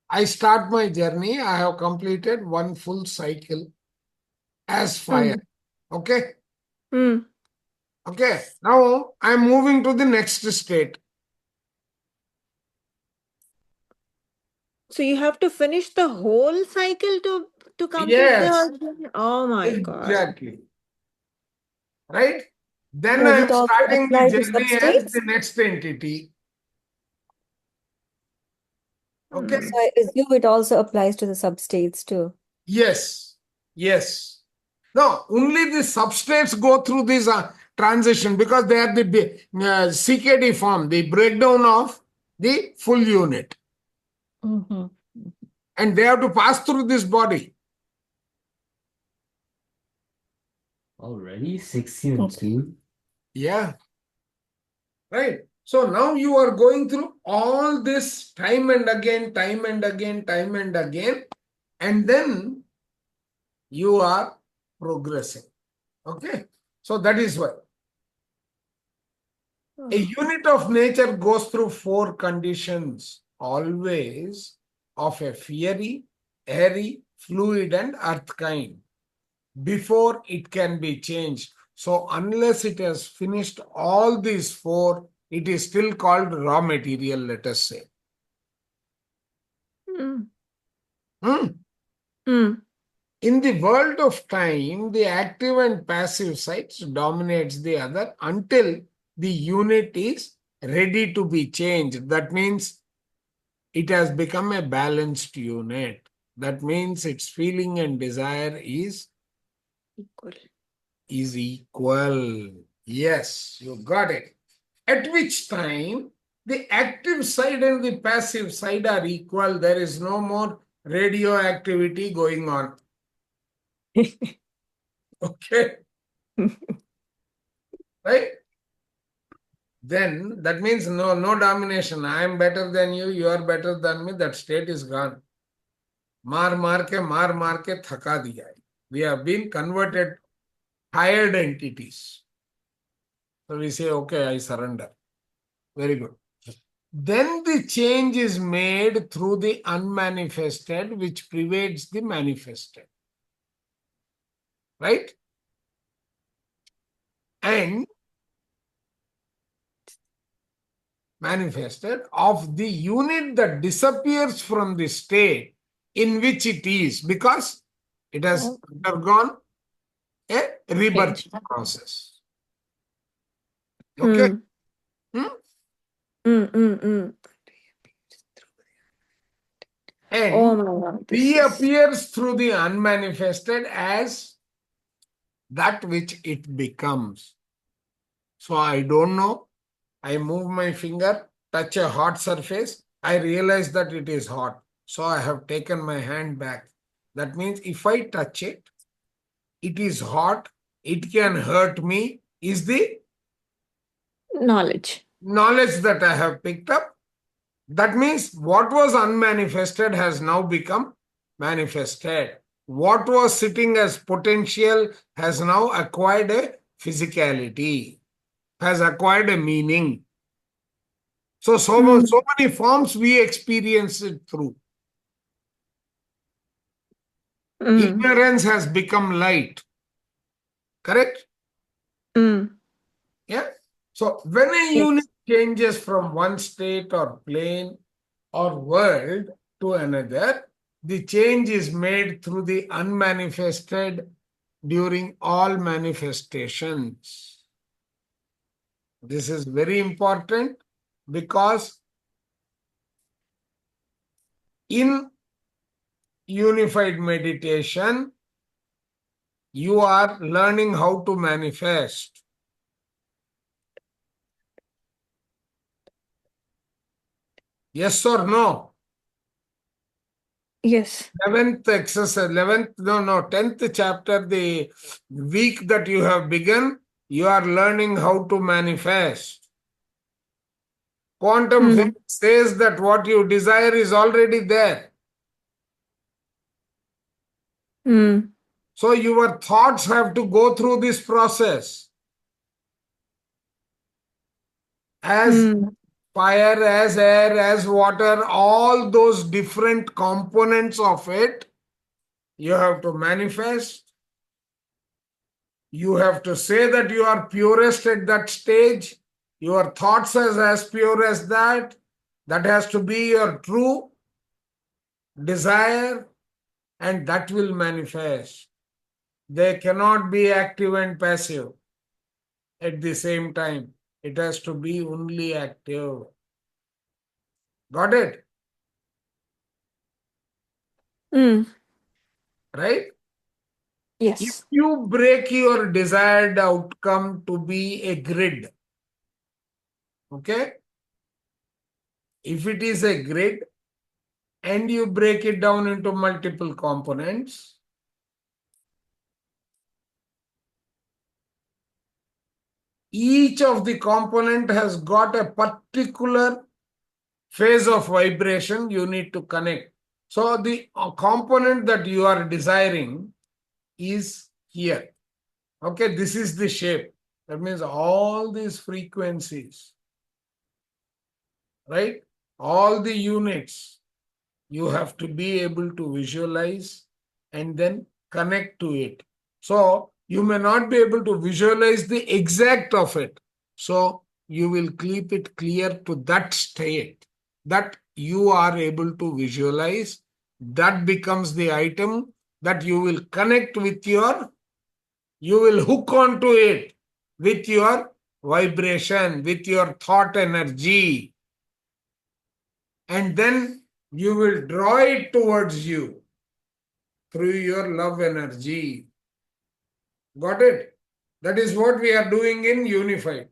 I start my journey. I have completed one full cycle as fire. Okay. Okay. Now I'm moving to the next state. So you have to finish the whole cycle to complete Yes. the journey? Oh my God. Exactly. Right? Then Does I'm it also starting the apply to journey as substates? the next entity. Okay. So I assume it also applies to the substates too. Yes. Yes. No, only the substrates go through this transition because they are the CKD form, the breakdown of the full unit. And they have to pass through this body. Already 6 units, dude. Yeah. Right. So now you are going through all this time and again, time and again, time and again, and then you are progressing. Okay. So that is why. A unit of nature goes through 4 conditions, always of a fiery, airy, fluid, and earth kind, before it can be changed. So unless it has finished all these 4, it is still called raw material, let us say. In the world of time, the active and passive sides dominates the other until the unit is ready to be changed. That means it has become a balanced unit. That means its feeling and desire is equal. Yes, you got it. At which time the active side and the passive side are equal. There is no more radioactivity going on. Okay. Right? Then that means no domination. I am better than you, you are better than me. That state is gone. मार मार के थका दिया है. We have been converted tired entities. So we say, okay, I surrender. Very good. Then the change is made through the unmanifested, which prevents the manifested. Right? And manifested of the unit that disappears from the state in which it is, because it has undergone a rebirth process. Okay? And Oh my God. reappears through the unmanifested as that which it becomes. So I don't know. I move my finger, touch a hot surface. I realize that it is hot. So I have taken my hand back. That means if I touch it, it is hot, it can hurt me, is the Knowledge. knowledge that I have picked up. That means what was unmanifested has now become manifested. What was sitting as potential has now acquired a physicality, has acquired a meaning. So many forms we experience it through. Ignorance has become light. Correct? Yeah. So when a unit changes from one state or plane or world to another, the change is made through the unmanifested during all manifestations. This is very important because in unified meditation, you are learning how to manifest. Yes or no? Yes. 10th chapter, the week that you have begun, you are learning how to manifest. Quantum physics says that what you desire is already there. So your thoughts have to go through this process. As fire, as air, as water, all those different components of it, you have to manifest. You have to say that you are purest at that stage. Your thoughts as pure as that. That has to be your true desire, and that will manifest. They cannot be active and passive at the same time. It has to be only active. Got it? Right? Yes. If you break your desired outcome to be a grid, okay? If it is a grid and you break it down into multiple components, each of the component has got a particular phase of vibration you need to connect. So the component that you are desiring is here. Okay, this is the shape. That means all these frequencies, right? All the units, you have to be able to visualize and then connect to it. So you may not be able to visualize the exact of it. So you will keep it clear to that state that you are able to visualize. That becomes the item that you will connect with you will hook onto it with your vibration, with your thought energy. And then you will draw it towards you through your love energy. Got it? That is what we are doing in Unified.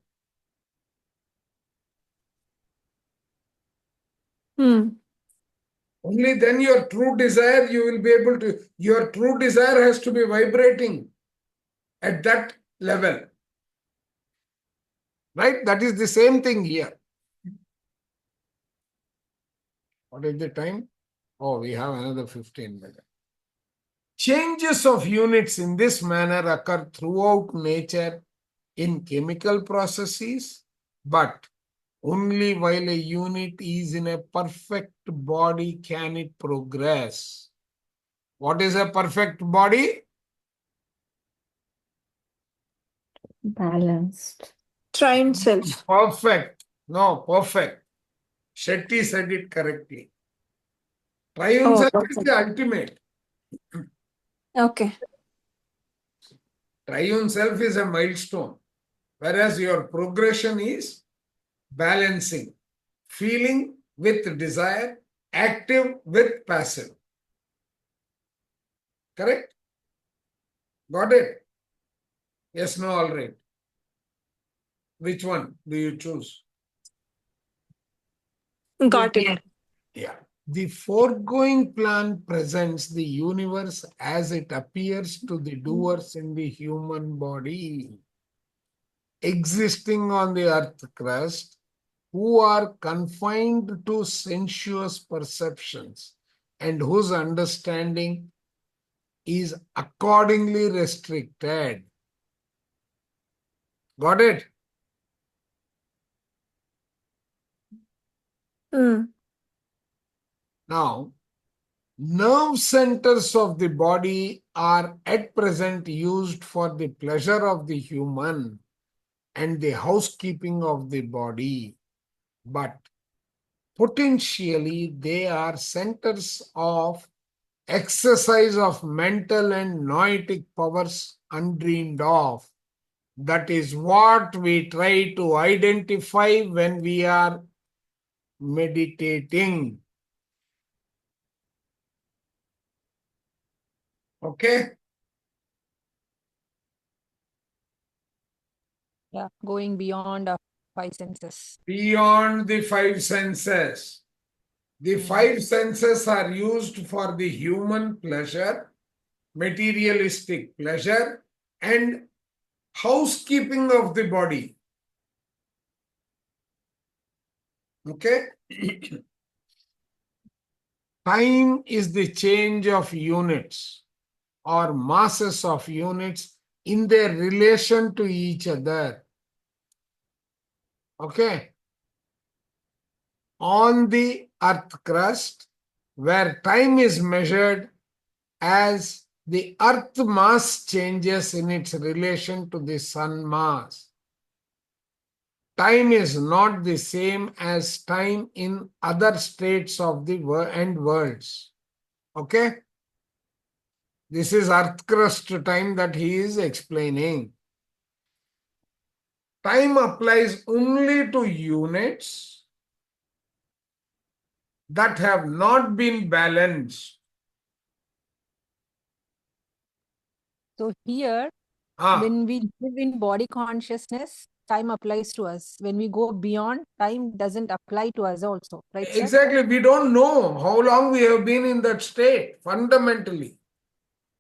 Only then your true desire, you will be able to, your true desire has to be vibrating at that level. Right? That is the same thing here. What is the time? Oh, we have another 15 minutes. Changes of units in this manner occur throughout nature in chemical processes, but Only while a unit is in a perfect body can it progress. What is a perfect body? Balanced. Triune self. Perfect. No, perfect. Shetty said it correctly. Triune Oh, self that's is it. the ultimate. Okay. Triune self is a milestone, whereas your progression is balancing, feeling with desire, active with passive. Correct? Got it? Yes, no, all right. Which one do you choose? Got it. Yeah. The foregoing plan presents the universe as it appears to the doers in the human body, existing on the earth crust, who are confined to sensuous perceptions and whose understanding is accordingly restricted. Got it? Mm. Now, nerve centers of the body are at present used for the pleasure of the human and the housekeeping of the body, but potentially they are centers of exercise of mental and noetic powers undreamed of. That is what we try to identify when we are meditating. Okay? Yeah, going beyond our five senses. Beyond the five senses. The five senses are used for the human pleasure, materialistic pleasure, and housekeeping of the body. Okay? Time is the change of units or masses of units in their relation to each other. Okay? On the earth crust, where time is measured as the earth mass changes in its relation to the sun mass. Time is not the same as time in other states of the worlds. Okay? This is earth crust time that he is explaining. Time applies only to units that have not been balanced. So here, when we live in body consciousness, time applies to us. When we go beyond, time doesn't apply to us also, right, sir? Exactly. We don't know how long we have been in that state, fundamentally.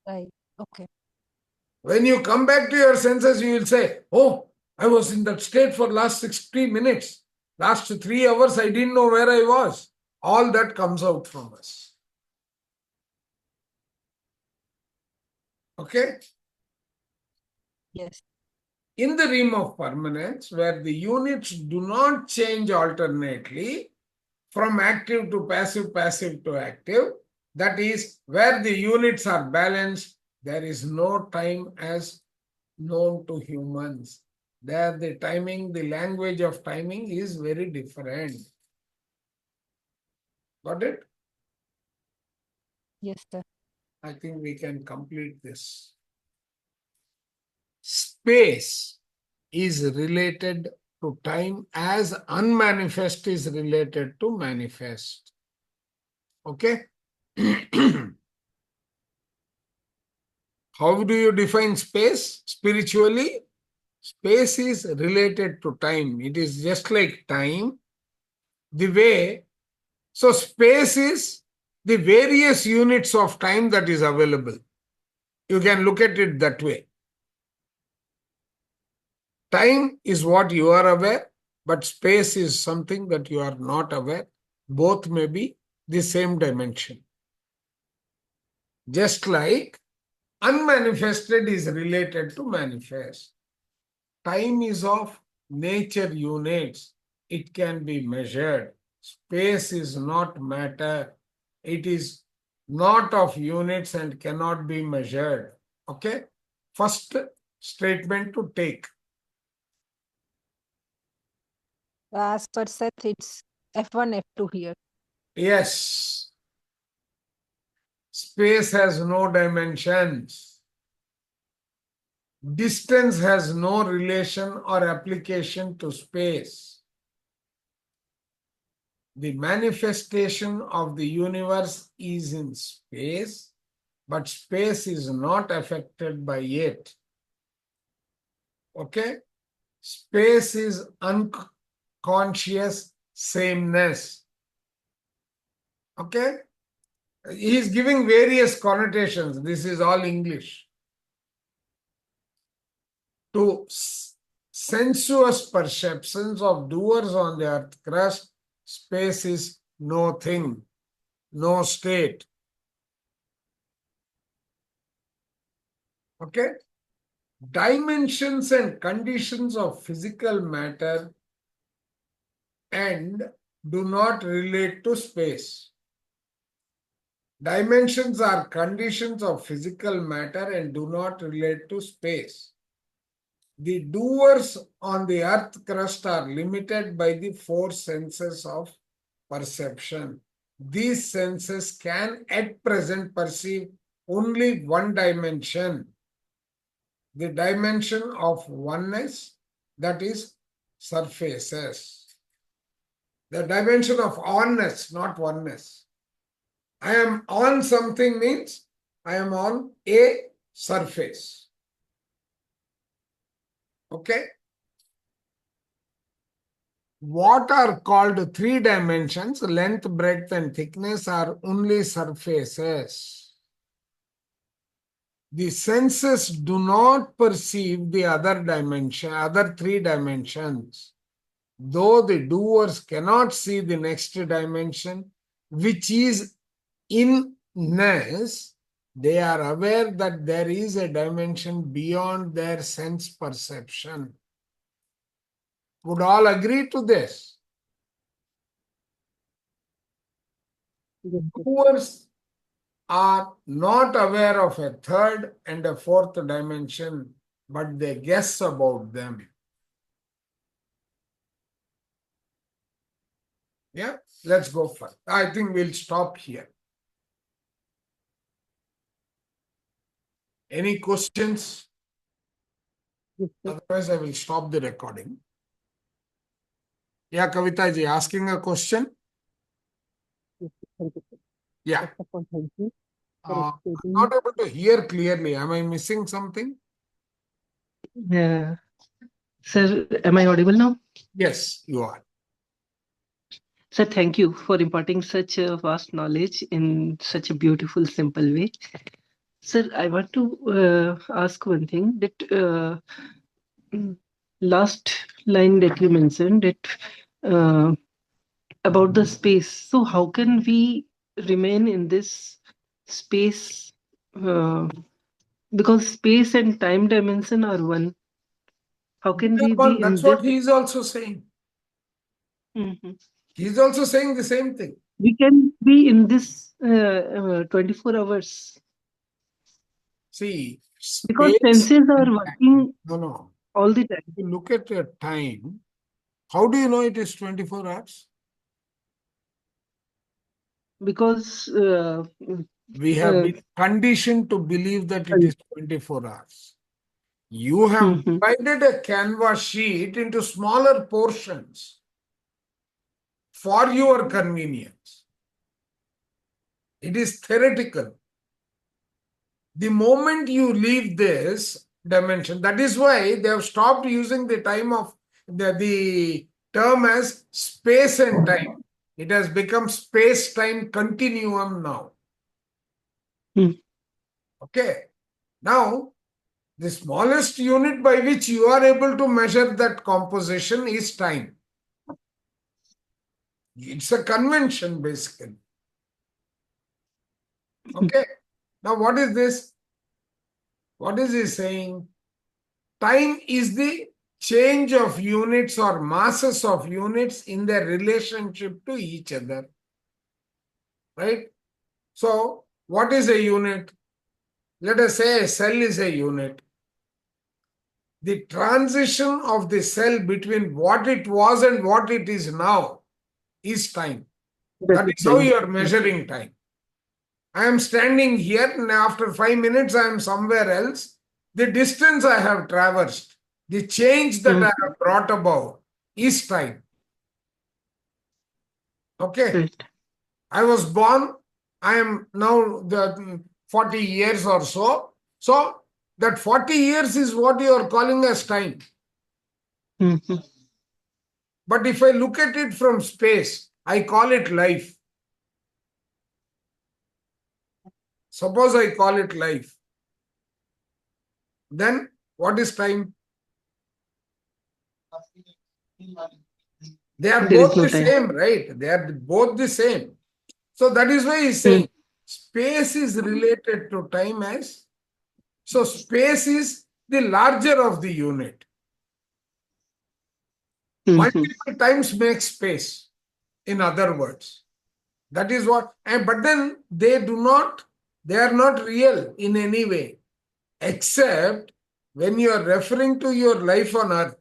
Right. Okay. When you come back to your senses, you will say, oh, I was in that state for last 60 minutes. Last 3 hours, I didn't know where I was. All that comes out from us. Okay? Yes. In the realm of permanence, where the units do not change alternately from active to passive, passive to active, that is, where the units are balanced, there is no time as known to humans. There the timing, the language of timing is very different. Got it? Yes, sir. I think we can complete this. Space is related to time as unmanifest is related to manifest. Okay? How do you define space spiritually? Space is related to time. It is just like time. The way, so space is the various units of time that is available. You can look at it that way. Time is what you are aware, but space is something that you are not aware. Both may be the same dimension. Just like unmanifested is related to manifest. Time is of nature units. it can be measured. Space is not matter. It is not of units and cannot be measured. Okay? First statement to take. As per Seth, it's F1, F2 here. Yes. Space has no dimensions. Distance has no relation or application to space. The manifestation of the universe is in space, but space is not affected by it. Okay? Space is unconscious sameness. Okay? He is giving various connotations. This is all English. To sensuous perceptions of doers on the earth crust, space is no thing, no state. Okay? Dimensions and conditions of physical matter and do not relate to space. Dimensions are conditions of physical matter and do not relate to space. The doers on the earth crust are limited by the four senses of perception. These senses can at present perceive only one dimension, the dimension of oneness, that is surfaces. The dimension of onness, not oneness. I am on something means I am on a surface. Okay? What are called three dimensions, length, breadth, and thickness, are only surfaces. The senses do not perceive the other dimension, other three dimensions. Though the doers cannot see the next dimension, which is inness, they are aware that there is a dimension beyond their sense perception. Would all agree to this? Doers are not aware of a third and a fourth dimension, but they guess about them. Yeah, let's go further. I think we'll stop here. Any questions? Otherwise, I will stop the recording. Yeah, Kavita ji, asking a question? Yeah. I'm not able to hear clearly. Am I missing something? Sir, am I audible now? Yes, you are. Sir, thank you for imparting such a vast knowledge in such a beautiful, simple way. Sir, I want to ask one thing, that last line that you mentioned, that about the space. So how can we remain in this space? Because space and time dimension are one. How can we be in That's this? what he is also saying. He is also saying the same thing. We can be in this 24 hours. See, Because space, senses are working no. all the time. If you look at your time, how do you know it is 24 hours? Because we have been conditioned to believe that it is 24 hours. You have divided a canvas sheet into smaller portions for your convenience. It is theoretical. The moment you leave this dimension, that is why they have stopped using the time of the term as space and time. It has become space-time continuum now. Okay. Now, the smallest unit by which you are able to measure that composition is time. It's a convention, basically. Okay. Now, what is this? What is he saying? Time is the change of units or masses of units in their relationship to each other. Right? So, what is a unit? Let us say a cell is a unit. The transition of the cell between what it was and what it is now is time. That is how you are measuring time. I am standing here and after 5 minutes I am somewhere else. The distance I have traversed, the change that I have brought about is time. Okay. Right. I was born, I am now the 40 years or so. So that 40 years is what you are calling as time. But if I look at it from space, I call it life. Suppose I call it life. Then what is time? They are There is both no the time. same, right? They are both the same. So that is why he's saying space is related to time as. So space is the larger of the unit. Multiple times make space, in other words. That is what, but then they are not real in any way, except when you are referring to your life on earth,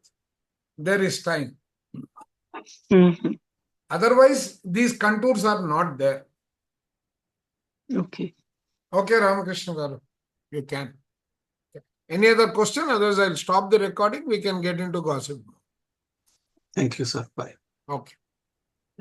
there is time. Otherwise, these contours are not there. Okay. Okay, Ramakrishna Garu, you can. Any other question? Otherwise, I'll stop the recording. We can get into gossip. Thank you, sir. Bye. Okay.